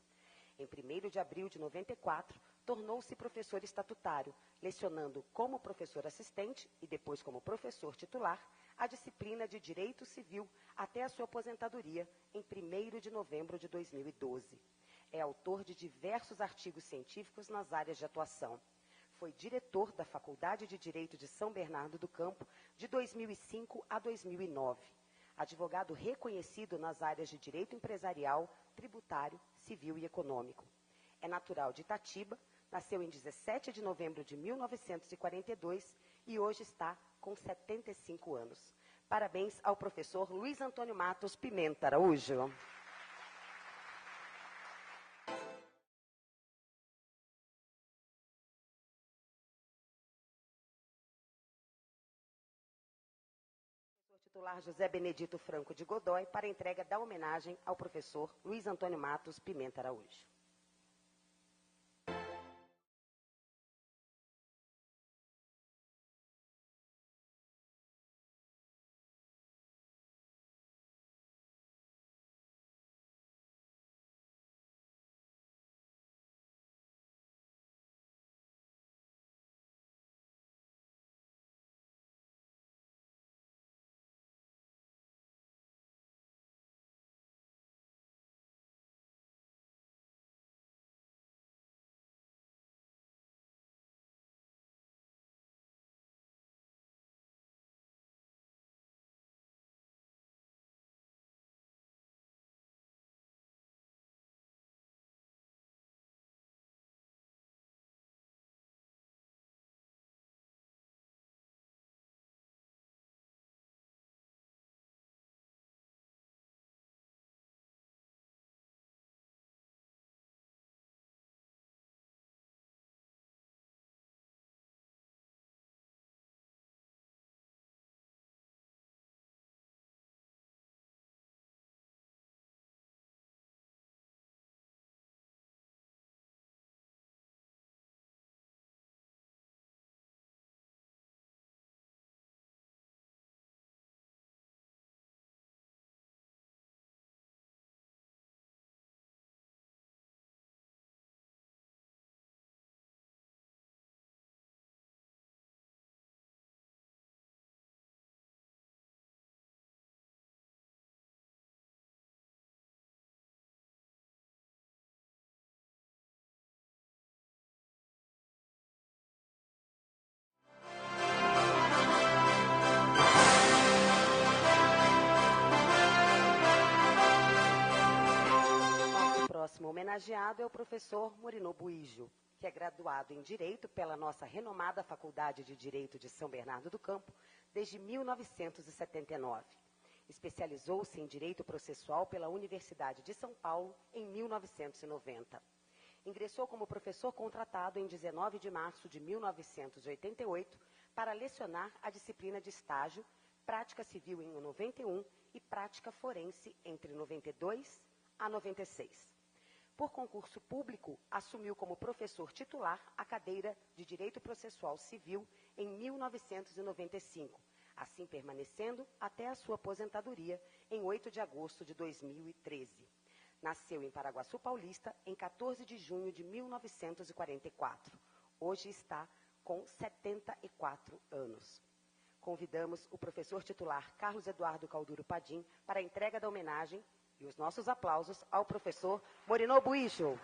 Em 1º de abril de 94, tornou-se professor estatutário, lecionando como professor assistente e depois como professor titular a disciplina de Direito Civil até a sua aposentadoria em 1º de novembro de 2012. É autor de diversos artigos científicos nas áreas de atuação. Foi diretor da Faculdade de Direito de São Bernardo do Campo de 2005 a 2009. Advogado reconhecido nas áreas de direito empresarial, tributário, civil e econômico. É natural de Itatiba, nasceu em 17 de novembro de 1942 e hoje está com 75 anos. Parabéns ao professor Luiz Antônio Matos Pimenta Araújo. Titular José Benedito Franco de Godoy para entrega da homenagem ao professor Luiz Antônio Matos Pimenta Araújo. próximo homenageado é o professor Morino Buijo, que é graduado em Direito pela nossa renomada Faculdade de Direito de São Bernardo do Campo desde 1979. Especializou-se em Direito Processual pela Universidade de São Paulo em 1990. Ingressou como professor contratado em 19 de março de 1988 para lecionar a disciplina de estágio, Prática Civil em 91 e Prática Forense entre 92 a 96. Por concurso público, assumiu como professor titular a cadeira de Direito Processual Civil em 1995, assim permanecendo até a sua aposentadoria em 8 de agosto de 2013. Nasceu em Paraguaçu Paulista em 14 de junho de 1944. Hoje está com 74 anos. Convidamos o professor titular Carlos Eduardo Calduro Padim para a entrega da homenagem e os nossos aplausos ao professor Morino Buijo.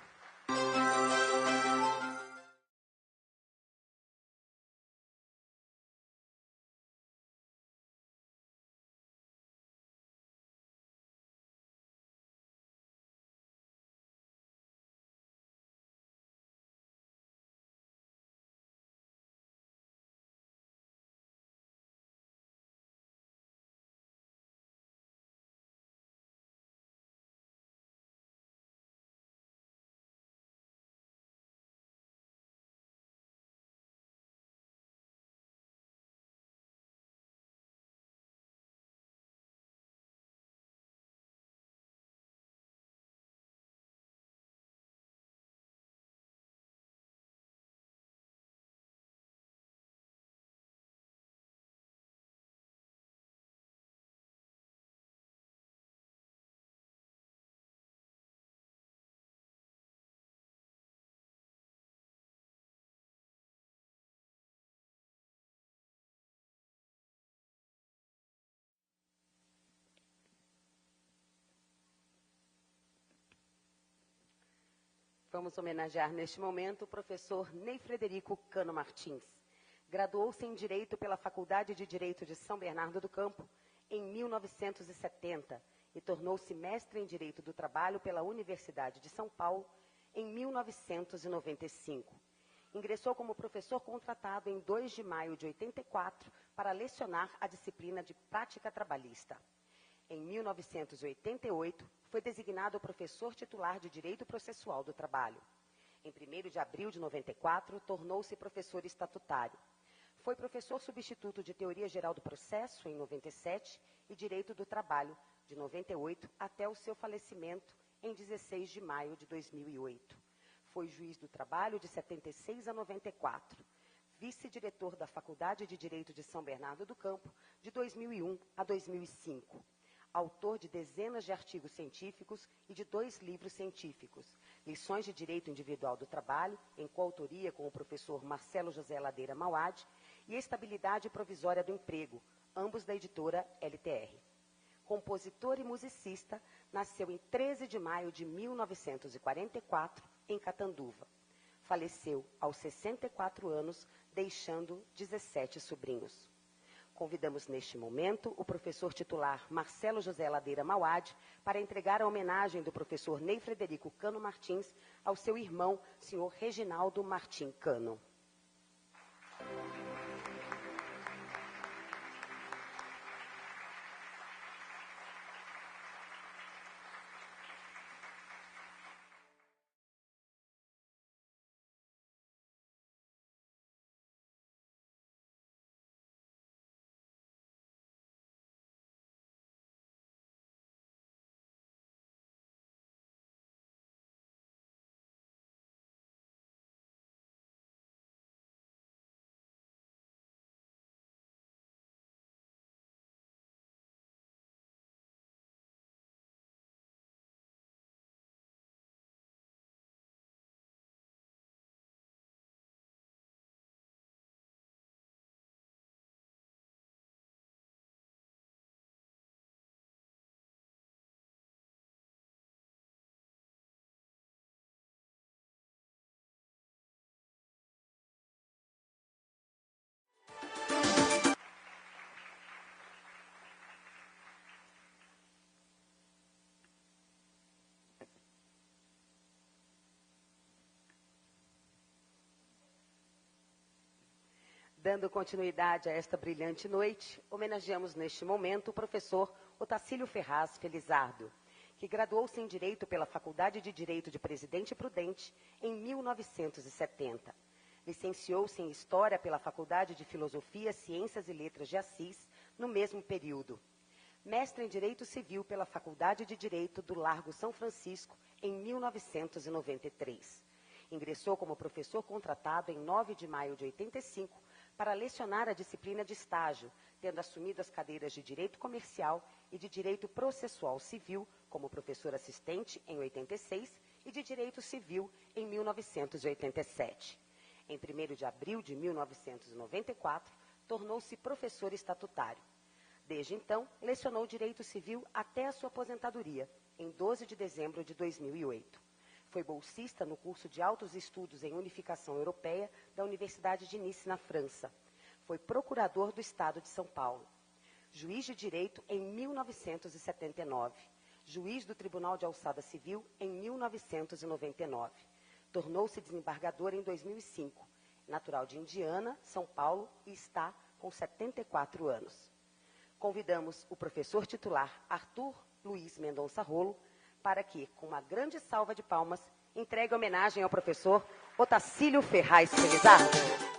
Vamos homenagear neste momento o professor Ney Frederico Cano Martins. Graduou-se em Direito pela Faculdade de Direito de São Bernardo do Campo em 1970 e tornou-se mestre em Direito do Trabalho pela Universidade de São Paulo em 1995. Ingressou como professor contratado em 2 de maio de 84 para lecionar a disciplina de Prática Trabalhista. Em 1988, foi designado professor titular de Direito Processual do Trabalho. Em 1º de abril de 94, tornou-se professor estatutário. Foi professor substituto de Teoria Geral do Processo, em 97, e Direito do Trabalho, de 98 até o seu falecimento, em 16 de maio de 2008. Foi juiz do trabalho de 76 a 94. Vice-diretor da Faculdade de Direito de São Bernardo do Campo, de 2001 a 2005. Autor de dezenas de artigos científicos e de 2 livros científicos, Lições de Direito Individual do Trabalho, em coautoria com o professor Marcelo José Ladeira Mauad, e Estabilidade Provisória do Emprego, ambos da editora LTR. Compositor e musicista, nasceu em 13 de maio de 1944, em Catanduva. Faleceu aos 64 anos, deixando 17 sobrinhos. Convidamos neste momento o professor titular Marcelo José Ladeira Mauad para entregar a homenagem do professor Ney Frederico Cano Martins ao seu irmão, senhor Reginaldo Martim Cano. Dando continuidade a esta brilhante noite, homenageamos neste momento o professor Otacílio Ferraz Felizardo, que graduou-se em Direito pela Faculdade de Direito de Presidente Prudente em 1970. Licenciou-se em História pela Faculdade de Filosofia, Ciências e Letras de Assis, no mesmo período. Mestre em Direito Civil pela Faculdade de Direito do Largo São Francisco em 1993. Ingressou como professor contratado em 9 de maio de 85 para lecionar a disciplina de estágio, tendo assumido as cadeiras de Direito Comercial e de Direito Processual Civil como professor assistente em 86 e de Direito Civil em 1987. Em 1º de abril de 1994, tornou-se professor estatutário. Desde então, lecionou Direito Civil até a sua aposentadoria, em 12 de dezembro de 2008. Foi bolsista no curso de Altos Estudos em Unificação Europeia da Universidade de Nice, na França. Foi procurador do Estado de São Paulo. Juiz de Direito em 1979. Juiz do Tribunal de Alçada Civil em 1999. Tornou-se desembargador em 2005. Natural de Indiana, São Paulo, e está com 74 anos. Convidamos o professor titular Arthur Luiz Mendonça Rolo para que, com uma grande salva de palmas, entregue homenagem ao professor Otacílio Ferraz Felizardo.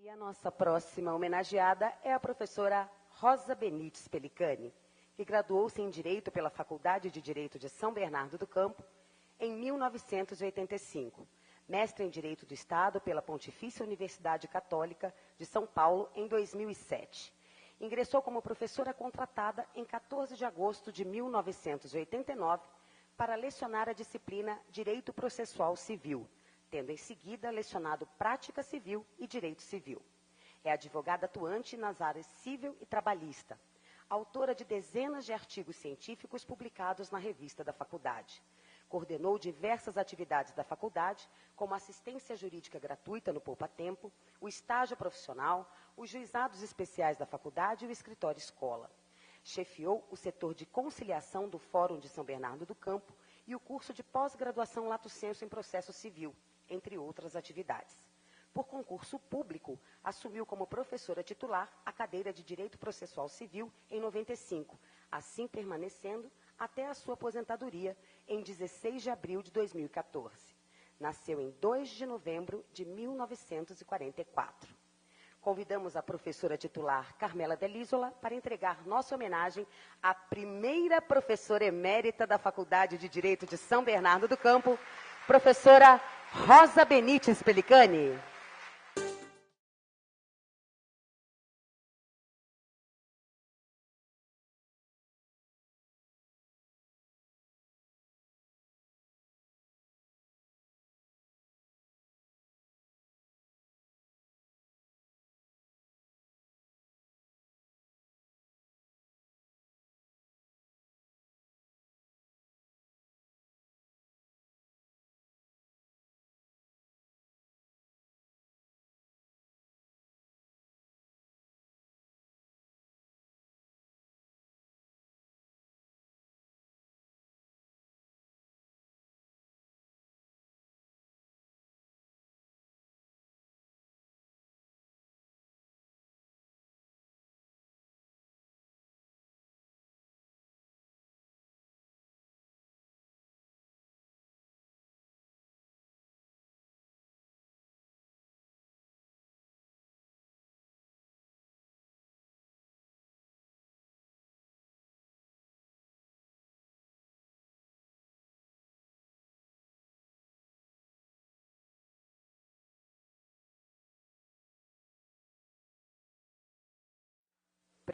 E a nossa próxima homenageada é a professora Rosa Benites Pelicani, que graduou-se em Direito pela Faculdade de Direito de São Bernardo do Campo em 1985. Mestre em Direito do Estado pela Pontifícia Universidade Católica de São Paulo em 2007. Ingressou como professora contratada em 14 de agosto de 1989 para lecionar a disciplina Direito Processual Civil, tendo em seguida lecionado Prática Civil e Direito Civil. É advogada atuante nas áreas civil e trabalhista, autora de dezenas de artigos científicos publicados na revista da faculdade. Coordenou diversas atividades da faculdade, como assistência jurídica gratuita no Poupa Tempo, o estágio profissional, os juizados especiais da faculdade e o escritório escola. Chefiou o setor de conciliação do Fórum de São Bernardo do Campo e o curso de pós-graduação Lato Sensu em Processo Civil, entre outras atividades. Por concurso público, assumiu como professora titular a cadeira de Direito Processual Civil em 95, assim permanecendo até a sua aposentadoria em 16 de abril de 2014. Nasceu em 2 de novembro de 1944. Convidamos a professora titular Carmela Delísola para entregar nossa homenagem à primeira professora emérita da Faculdade de Direito de São Bernardo do Campo, professora Rosa Benites Pelicani.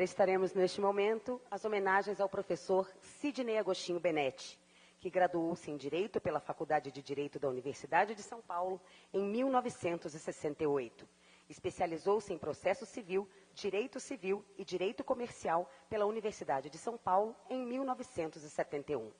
Prestaremos neste momento as homenagens ao professor Sidney Agostinho Benetti, que graduou-se em Direito pela Faculdade de Direito da Universidade de São Paulo em 1968. Especializou-se em Processo Civil, Direito Civil e Direito Comercial pela Universidade de São Paulo em 1971.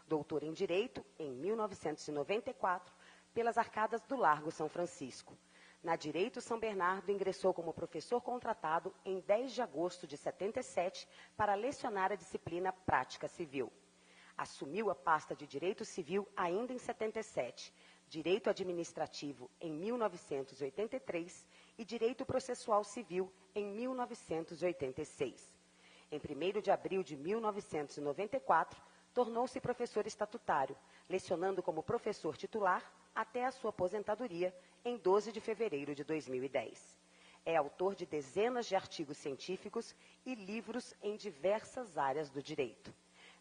Doutor em Direito em 1994 pelas Arcadas do Largo São Francisco. Na Direito São Bernardo, ingressou como professor contratado em 10 de agosto de 77 para lecionar a disciplina Prática Civil. Assumiu a pasta de Direito Civil ainda em 77, Direito Administrativo em 1983 e Direito Processual Civil em 1986. Em 1º de abril de 1994, tornou-se professor estatutário, lecionando como professor titular até a sua aposentadoria em 12 de fevereiro de 2010. É autor de dezenas de artigos científicos e livros em diversas áreas do direito.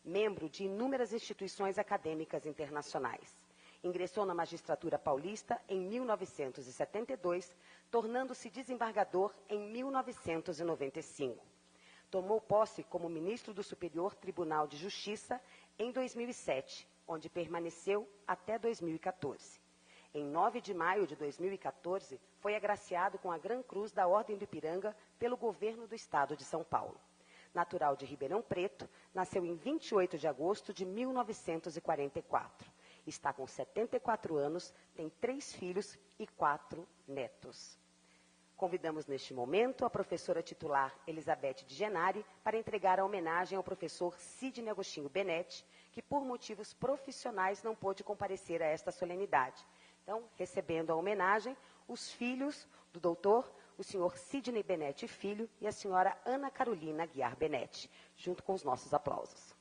Membro de inúmeras instituições acadêmicas internacionais. Ingressou na magistratura paulista em 1972, tornando-se desembargador em 1995. Tomou posse como ministro do Superior Tribunal de Justiça em 2007, onde permaneceu até 2014. Em 9 de maio de 2014, foi agraciado com a Gran Cruz da Ordem do Ipiranga pelo governo do Estado de São Paulo. Natural de Ribeirão Preto, nasceu em 28 de agosto de 1944. Está com 74 anos, tem 3 filhos e 4 netos. Convidamos neste momento a professora titular Elizabeth de Genari para entregar a homenagem ao professor Sidney Agostinho Benetti, que por motivos profissionais não pôde comparecer a esta solenidade. Então, recebendo a homenagem, os filhos do doutor, o senhor Sidney Benetti Filho e a senhora Ana Carolina Aguiar Benetti, junto com os nossos aplausos.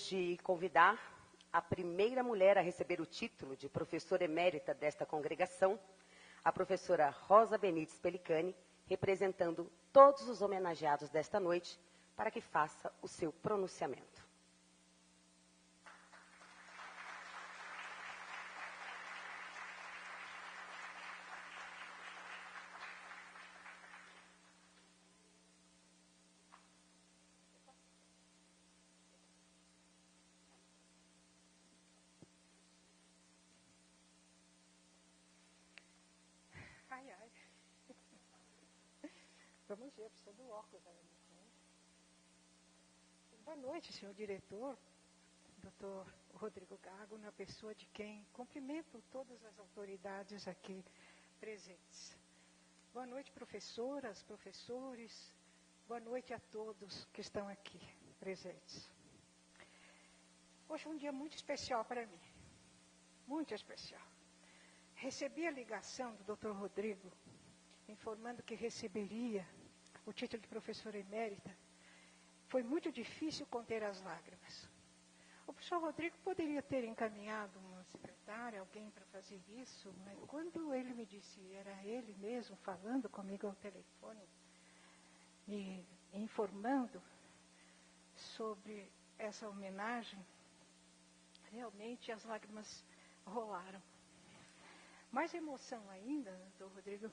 De convidar a primeira mulher a receber o título de professora emérita desta congregação, a professora Rosa Benites Pelicani, representando todos os homenageados desta noite, para que faça o seu pronunciamento. Ai, ai. Vamos ver, precisa do óculos. Boa noite, senhor diretor, doutor Rodrigo Gago, na pessoa de quem cumprimento todas as autoridades aqui presentes. Boa noite, professoras, professores. Boa noite a todos que estão aqui presentes. Hoje é um dia muito especial para mim, muito especial. Recebi a ligação do Dr. Rodrigo, informando que receberia o título de professora emérita. Foi muito difícil conter as lágrimas. O professor Rodrigo poderia ter encaminhado uma secretária, alguém para fazer isso, mas quando ele me disse, era ele mesmo falando comigo ao telefone, me informando sobre essa homenagem, realmente as lágrimas rolaram. Mais emoção ainda, doutor Rodrigo,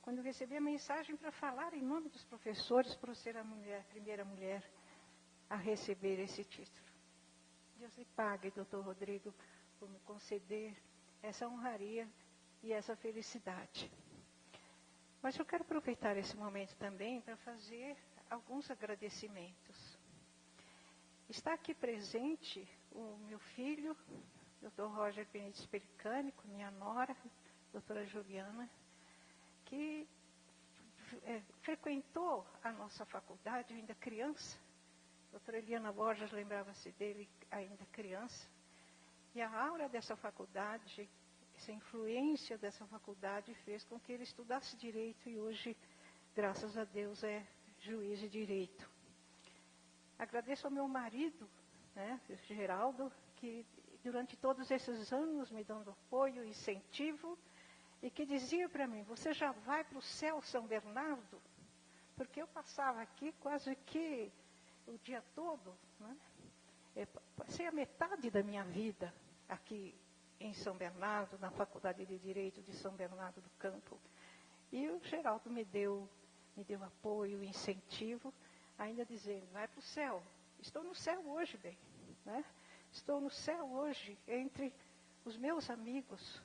quando eu recebi a mensagem para falar em nome dos professores, por ser a primeira mulher a receber esse título. Deus lhe pague, doutor Rodrigo, por me conceder essa honraria e essa felicidade. Mas eu quero aproveitar esse momento também para fazer alguns agradecimentos. Está aqui presente o meu filho, Dr. Roger Benites Pelicani, com minha nora, doutora Juliana, que frequentou a nossa faculdade ainda criança. A doutora Eliana Borges lembrava-se dele ainda criança. E a aura dessa faculdade, essa influência dessa faculdade fez com que ele estudasse direito e hoje, graças a Deus, é juiz de direito. Agradeço ao meu marido, né, Geraldo, que durante todos esses anos me dando apoio e incentivo, e que dizia para mim, você já vai para o céu, São Bernardo? Porque eu passava aqui quase que o dia todo, né? Passei a metade da minha vida aqui em São Bernardo, na Faculdade de Direito de São Bernardo do Campo. E o Geraldo me deu apoio, incentivo, ainda dizendo, vai para o céu. Estou no céu hoje, bem, né? Estou no céu hoje, entre os meus amigos.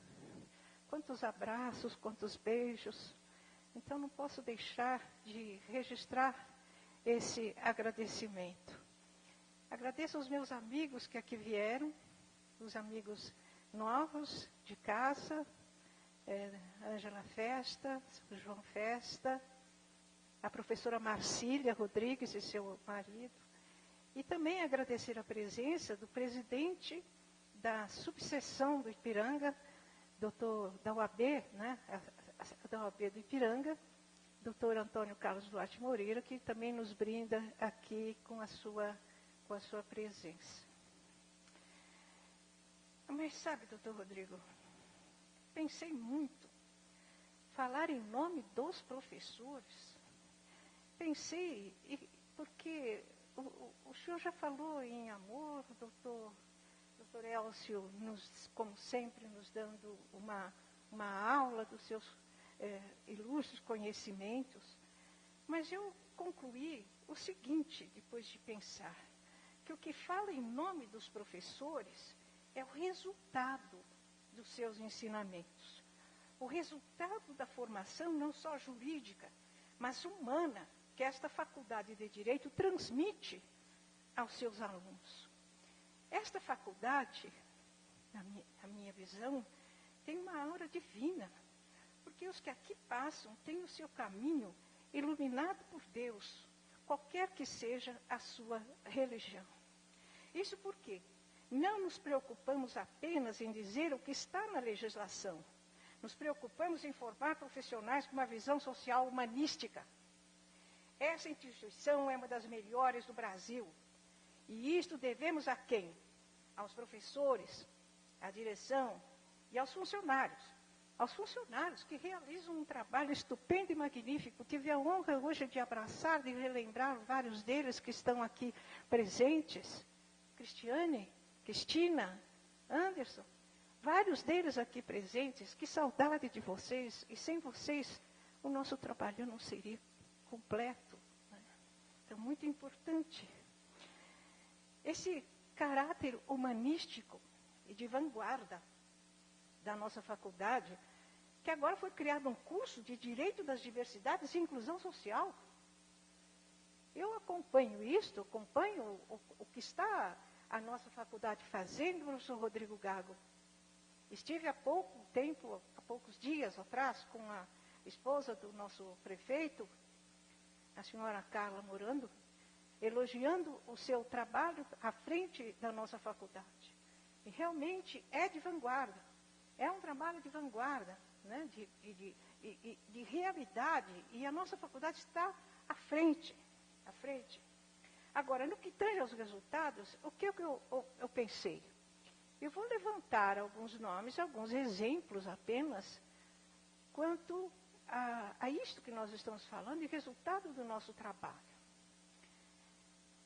Quantos abraços, quantos beijos. Então, não posso deixar de registrar esse agradecimento. Agradeço aos meus amigos que aqui vieram, os amigos novos de casa, Ângela Festa, João Festa, a professora Marcília Rodrigues e seu marido. E também agradecer a presença do presidente da subseção do Ipiranga, doutor da UAB, né, da UAB do Ipiranga, doutor Antônio Carlos Duarte Moreira, que também nos brinda aqui com a sua presença. Mas sabe, doutor Rodrigo, pensei muito. Falar em nome dos professores, pensei, porque o senhor já falou em amor, doutor Elcio, como sempre, nos dando uma aula dos seus ilustres conhecimentos. Mas eu concluí o seguinte, depois de pensar, que o que fala em nome dos professores é o resultado dos seus ensinamentos. O resultado da formação não só jurídica, mas humana, que esta faculdade de Direito transmite aos seus alunos. Esta faculdade, na minha visão, tem uma aura divina, porque os que aqui passam têm o seu caminho iluminado por Deus, qualquer que seja a sua religião. Isso porque não nos preocupamos apenas em dizer o que está na legislação, nos preocupamos em formar profissionais com uma visão social humanística. Essa instituição é uma das melhores do Brasil. E isto devemos a quem? Aos professores, à direção e aos funcionários. Aos funcionários que realizam um trabalho estupendo e magnífico. Tive a honra hoje de abraçar, de relembrar vários deles que estão aqui presentes. Cristiane, Cristina, Anderson, vários deles aqui presentes. Que saudade de vocês. E sem vocês, o nosso trabalho não seria completo. Né? Então, muito importante. Esse caráter humanístico e de vanguarda da nossa faculdade, que agora foi criado um curso de Direito das Diversidades e Inclusão Social. Eu acompanho isto, acompanho o que está a nossa faculdade fazendo, professor Rodrigo Gago. Estive há poucos dias atrás, com a esposa do nosso prefeito, a senhora Carla Morando, elogiando o seu trabalho à frente da nossa faculdade. E realmente é de vanguarda. É um trabalho de vanguarda, né? de realidade. E a nossa faculdade está à frente. Agora, no que tange aos resultados, o que eu pensei? Eu vou levantar alguns nomes, alguns exemplos apenas, quanto a isto que nós estamos falando e resultado do nosso trabalho.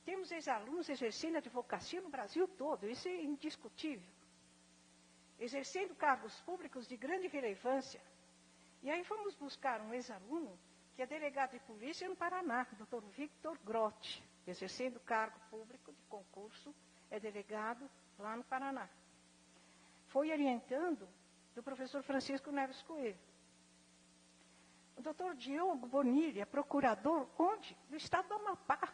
Temos ex-alunos exercendo advocacia no Brasil todo, isso é indiscutível. Exercendo cargos públicos de grande relevância. E aí fomos buscar um ex-aluno que é delegado de polícia no Paraná, o Dr. Victor Grotti, exercendo cargo público de concurso, é delegado lá no Paraná. Foi orientando do professor Francisco Neves Coelho. O Dr. Diogo Bonilha, é procurador, onde? No estado do Amapá.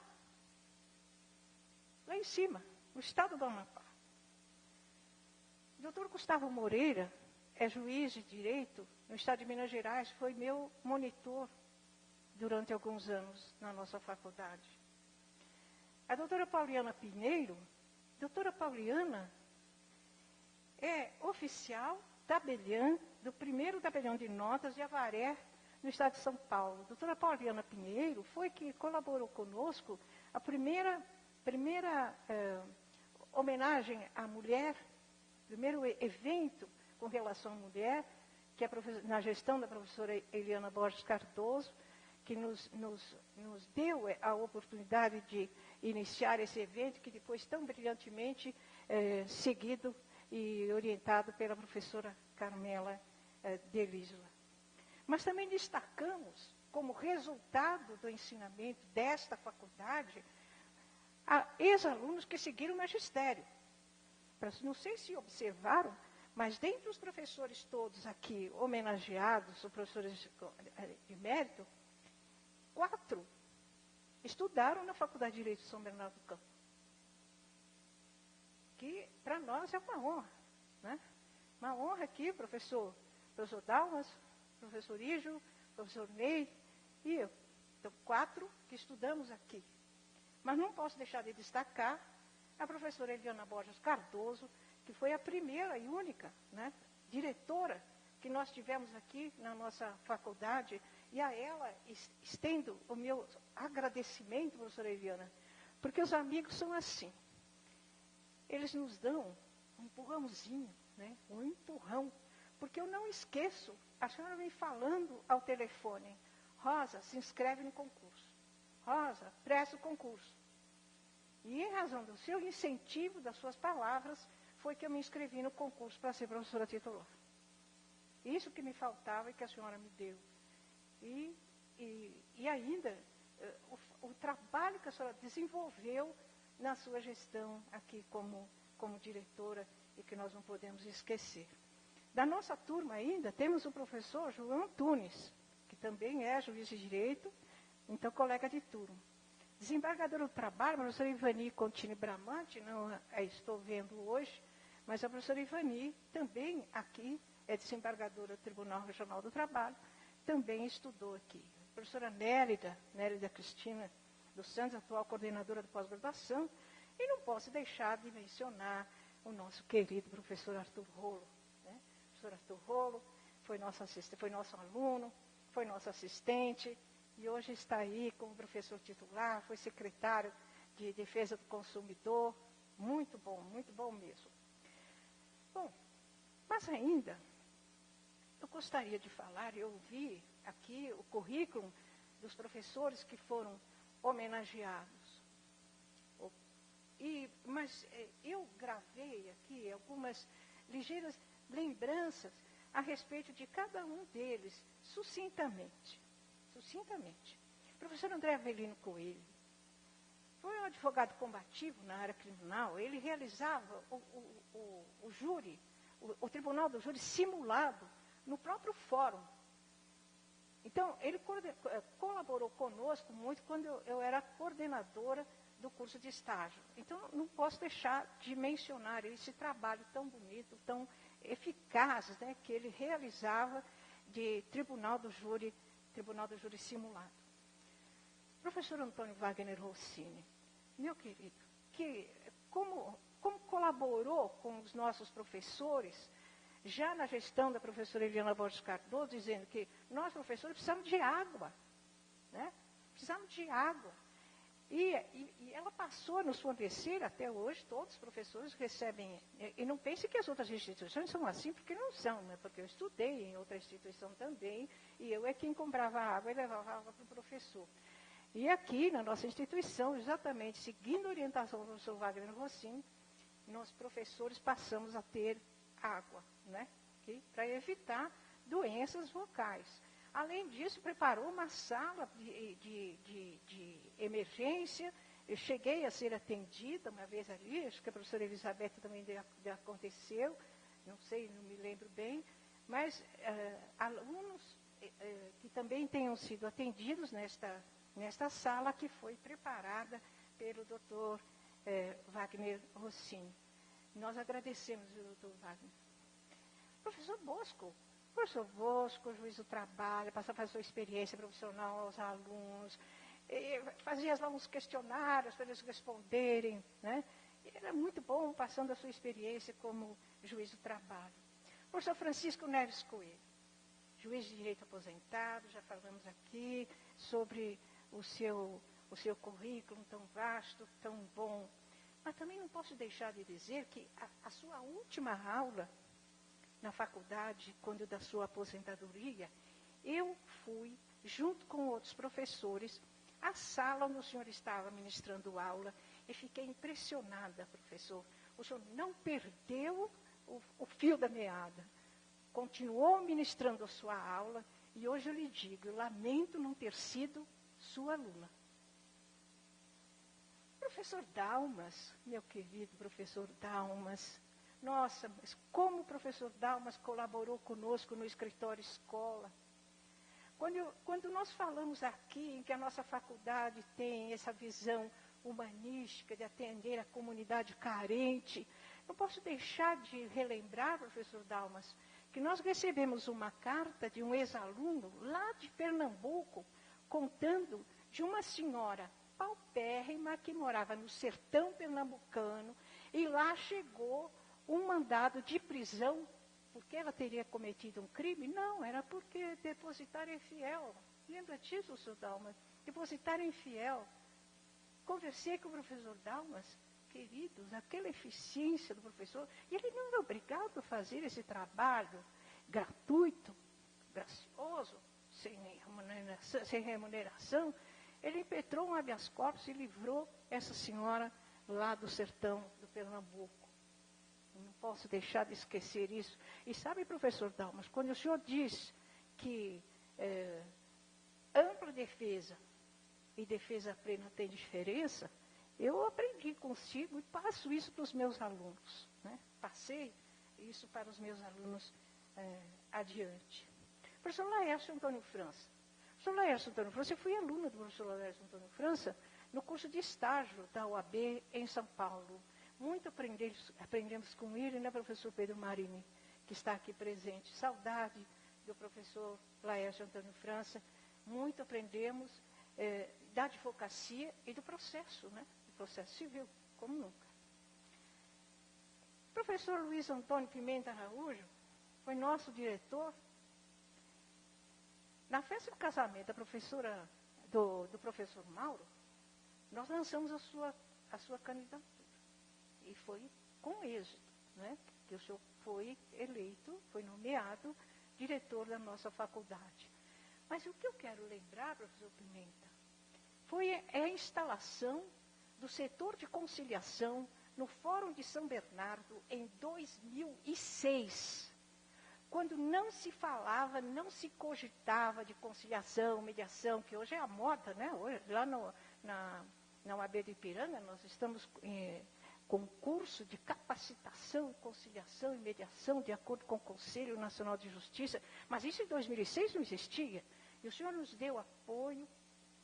Lá em cima, no estado do Amapá. O doutor Gustavo Moreira é juiz de direito no estado de Minas Gerais, foi meu monitor durante alguns anos na nossa faculdade. A doutora Pauliana Pinheiro, doutora Pauliana é oficial tabeliã do primeiro tabelião de notas de Avaré, no estado de São Paulo. A doutora Pauliana Pinheiro foi que colaborou conosco a primeira homenagem à mulher, primeiro evento com relação à mulher, que é na gestão da professora Eliana Borges Cardoso, que nos deu a oportunidade de iniciar esse evento, que depois tão brilhantemente seguido e orientado pela professora Carmela Delisla. Mas também destacamos, como resultado do ensinamento desta faculdade, ex-alunos que seguiram o magistério. Não sei se observaram, mas dentre os professores todos aqui homenageados, os professores de mérito, 4 estudaram na Faculdade de Direito de São Bernardo do Campo. Que para nós é uma honra, né? Uma honra aqui, professor Dalmas, professor Ígio, professor Ney e eu. Então, 4 que estudamos aqui. Mas não posso deixar de destacar a professora Eliana Borges Cardoso, que foi a primeira e única, né, diretora que nós tivemos aqui na nossa faculdade, e a ela estendo o meu agradecimento, professora Eliana, porque os amigos são assim. Eles nos dão um empurrãozinho, né, um empurrão, porque eu não esqueço, a senhora vem falando ao telefone, Rosa, se inscreve no concurso. Rosa, presta o concurso. E em razão do seu incentivo, das suas palavras, foi que eu me inscrevi no concurso para ser professora titular. Isso que me faltava e que a senhora me deu. E ainda, o trabalho que a senhora desenvolveu na sua gestão aqui como diretora e que nós não podemos esquecer. Da nossa turma ainda, temos o professor João Tunes, que também é juiz de direito, então colega de turma. Desembargadora do trabalho, a professora Ivani Contini Bramante, não a estou vendo hoje, mas a professora Ivani também aqui é desembargadora do Tribunal Regional do Trabalho, também estudou aqui. A professora Nélida Cristina dos Santos, atual coordenadora de pós-graduação, e não posso deixar de mencionar o nosso querido professor Arthur Rolo. Né? O professor Arthur Rolo foi nosso aluno, foi nosso assistente, e hoje está aí como professor titular, foi secretário de Defesa do Consumidor, muito bom mesmo. Bom, mas ainda, eu gostaria de falar, eu vi aqui o currículo dos professores que foram homenageados. Mas eu gravei aqui algumas ligeiras lembranças a respeito de cada um deles, sucintamente. O professor André Avelino Coelho foi um advogado combativo na área criminal. Ele realizava o júri, o tribunal do júri simulado no próprio fórum. Então, ele colaborou conosco muito quando eu era coordenadora do curso de estágio. Então, não posso deixar de mencionar esse trabalho tão bonito, tão eficaz, né, que ele realizava de tribunal do júri simulado. Professor Antônio Wagner Rossini, meu querido, que como colaborou com os nossos professores, já na gestão da professora Eliana Borges Cardoso, dizendo que nós, professores, precisamos de água. Né? Precisamos de água. E ela passou a nos fornecer, até hoje, todos os professores recebem. E não pense que as outras instituições são assim, porque não são, né? Porque eu estudei em outra instituição também, e eu é quem comprava água e levava água para o professor. E aqui, na nossa instituição, exatamente seguindo a orientação do professor Wagner Rossini, nós, professores, passamos a ter água, né? Para evitar doenças vocais. Além disso, preparou uma sala de emergência. Eu cheguei a ser atendida uma vez ali, acho que a professora Elizabeth também aconteceu, não sei, não me lembro bem, mas alunos que também tenham sido atendidos nesta sala que foi preparada pelo doutor Wagner Rossini. Nós agradecemos o doutor Wagner. Professor Bosco, Professor Bosco, juiz do trabalho, passava a sua experiência profissional aos alunos, fazia lá uns questionários para eles responderem, né? E era muito bom passando a sua experiência como juiz do trabalho. Professor Francisco Neves Coelho, juiz de direito aposentado, já falamos aqui sobre o seu currículo tão vasto, tão bom. Mas também não posso deixar de dizer que a sua última aula na faculdade, quando da sua aposentadoria, eu fui, junto com outros professores, à sala onde o senhor estava ministrando aula e fiquei impressionada, professor. O senhor não perdeu o fio da meada, continuou ministrando a sua aula e hoje eu lhe digo, eu lamento não ter sido sua aluna. Professor Dalmas, meu querido professor Dalmas, nossa, mas como o professor Dalmas colaborou conosco no escritório escola. Quando nós falamos aqui em que a nossa faculdade tem essa visão humanística de atender a comunidade carente, não posso deixar de relembrar, professor Dalmas, que nós recebemos uma carta de um ex-aluno lá de Pernambuco, contando de uma senhora paupérrima que morava no sertão pernambucano e lá chegou um mandado de prisão, porque ela teria cometido um crime? Não, era porque depositário infiel. Lembra disso, senhor Dalmas? Depositário infiel. Conversei com o professor Dalmas, queridos, aquela eficiência do professor, e ele não era obrigado a fazer esse trabalho gratuito, gracioso, sem remuneração. Ele impetrou um habeas corpus e livrou essa senhora lá do sertão do Pernambuco. Não posso deixar de esquecer isso. E sabe, professor Dalmas, quando o senhor diz que ampla defesa e defesa plena tem diferença, eu aprendi consigo e passo isso para os meus alunos, né? Passei isso para os meus alunos adiante. Professor Laércio Antônio França. Professor Laércio Antônio França, eu fui aluna do professor Laércio Antônio França no curso de estágio da UAB em São Paulo. Muito aprendemos com ele, né, professor Pedro Marini, que está aqui presente. Saudade do professor Laércio Antônio França. Muito aprendemos da advocacia e do processo, né? Do processo civil, como nunca. O professor Luiz Antônio Pimenta Araújo foi nosso diretor. Na festa do casamento da professora, do professor Mauro, nós lançamos a sua candidatura. E foi com êxito, né? Que o senhor foi eleito, foi nomeado diretor da nossa faculdade. Mas o que eu quero lembrar, professor Pimenta, foi a instalação do setor de conciliação no Fórum de São Bernardo em 2006, quando não se falava, não se cogitava de conciliação, mediação, que hoje é a moda, né? Hoje, lá na UAB de Ipiranga, nós estamos com um curso de capacitação, conciliação e mediação, de acordo com o Conselho Nacional de Justiça, mas isso em 2006 não existia. E o senhor nos deu apoio,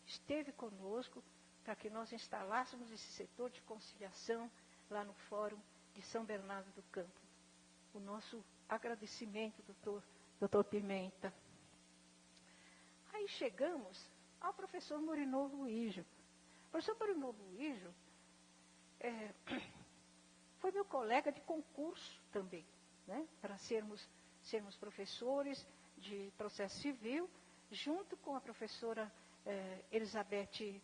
esteve conosco, para que nós instalássemos esse setor de conciliação lá no Fórum de São Bernardo do Campo. O nosso agradecimento, doutor Pimenta. Aí chegamos ao professor Morinô Luígio. O professor Morinô Luígio foi meu colega de concurso também, né? Para sermos professores de processo civil, junto com a professora Elizabeth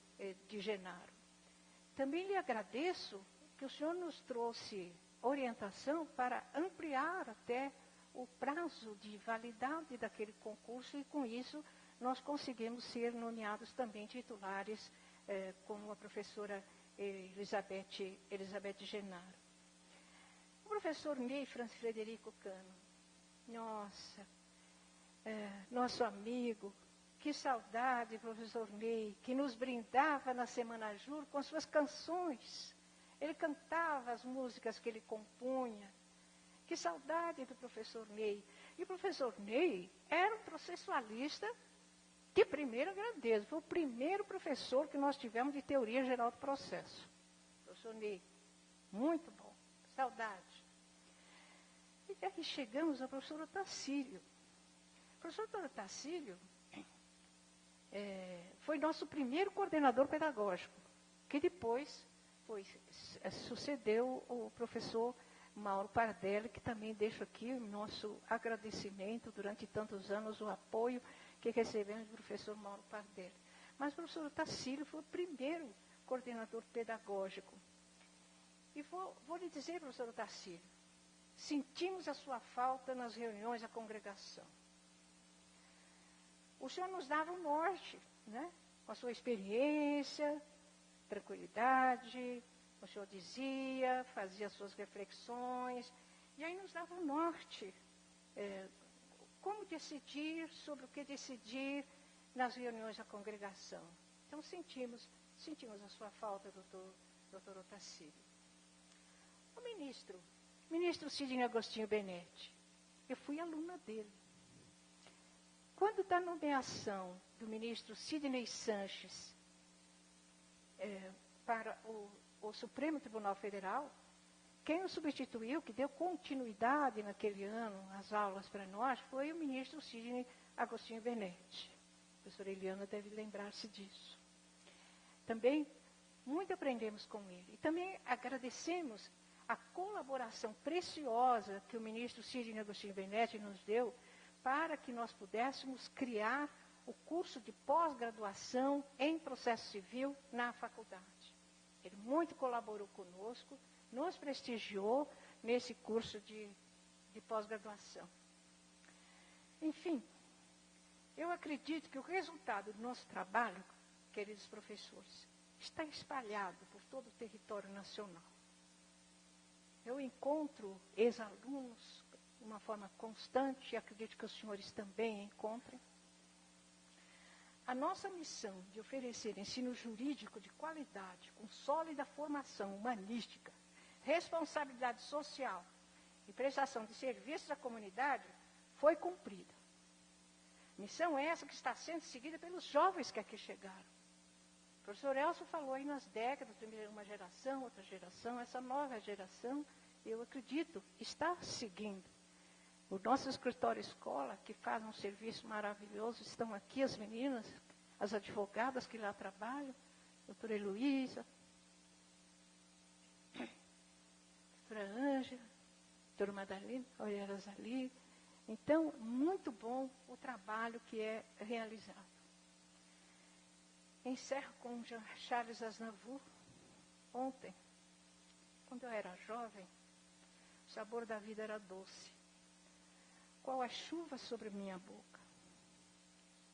de Genaro. Também lhe agradeço que o senhor nos trouxe orientação para ampliar até o prazo de validade daquele concurso e, com isso, nós conseguimos ser nomeados também titulares, como a professora Elizabeth Genaro. O professor Ney Francis Frederico Cano, nossa, nosso amigo, que saudade, professor Ney, que nos brindava na Semana Júri com suas canções. Ele cantava as músicas que ele compunha. Que saudade do professor Ney. E o professor Ney era um processualista de primeira grandeza. Foi o primeiro professor que nós tivemos de teoria geral do processo. Professor Ney, muito bom. Saudade. E aí chegamos ao professor Otacílio. professor Dr. Tacílio foi nosso primeiro coordenador pedagógico, que depois sucedeu o professor Mauro Pardelli, que também deixo aqui o nosso agradecimento durante tantos anos, o apoio que recebemos do professor Mauro Pardelli. Mas o professor Tacílio foi o primeiro coordenador pedagógico. E vou lhe dizer, professor Tacílio, sentimos a sua falta nas reuniões da congregação. O senhor nos dava o norte, né? Com a sua experiência, tranquilidade, o senhor dizia, fazia suas reflexões, e aí nos dava o norte. Como decidir, sobre o que decidir nas reuniões da congregação. Então, sentimos a sua falta, doutor Otacílio. O ministro Sidney Agostinho Benetti, eu fui aluna dele. Quando da nomeação do ministro Sidney Sanches para o Supremo Tribunal Federal, quem o substituiu, que deu continuidade naquele ano às aulas para nós, foi o ministro Sidney Agostinho Benetti. A professora Eliana deve lembrar-se disso. Também muito aprendemos com ele. E também agradecemos a colaboração preciosa que o ministro Sidney Agostinho Benetti nos deu para que nós pudéssemos criar o curso de pós-graduação em processo civil na faculdade. Ele muito colaborou conosco, nos prestigiou nesse curso de pós-graduação. Enfim, eu acredito que o resultado do nosso trabalho, queridos professores, está espalhado por todo o território nacional. Eu encontro ex-alunos de uma forma constante, e acredito que os senhores também encontrem. A nossa missão de oferecer ensino jurídico de qualidade, com sólida formação humanística, responsabilidade social e prestação de serviços à comunidade foi cumprida. Missão essa que está sendo seguida pelos jovens que aqui chegaram. O professor Elcio falou aí nas décadas, uma geração, outra geração, essa nova geração, eu acredito, está seguindo. O nosso escritório escola, que faz um serviço maravilhoso, estão aqui as meninas, as advogadas que lá trabalham, a doutora Heloísa, a doutora Ângela, a doutora Madalena, olha elas ali. Então, muito bom o trabalho que é realizado. Encerro com Charles Aznavour. Ontem, quando eu era jovem, o sabor da vida era doce. Qual a chuva sobre minha boca?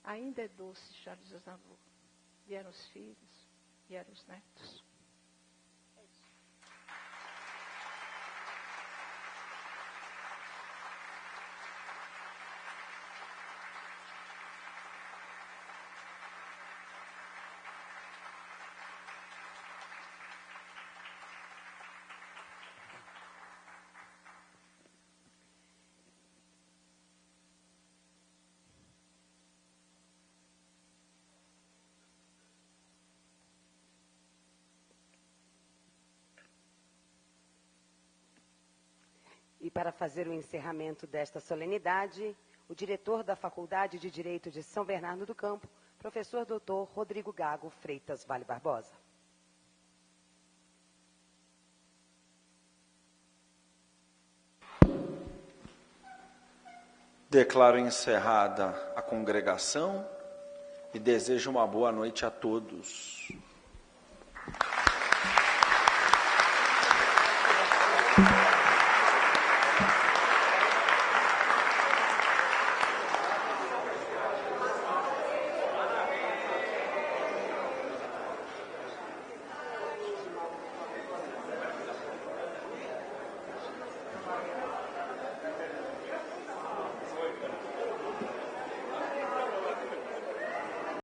Ainda é doce, Charles Aznavour. Vieram os filhos, vieram os netos. E para fazer o encerramento desta solenidade, o diretor da Faculdade de Direito de São Bernardo do Campo, professor Dr. Rodrigo Gago Freitas Vale Barbosa. Declaro encerrada a congregação e desejo uma boa noite a todos.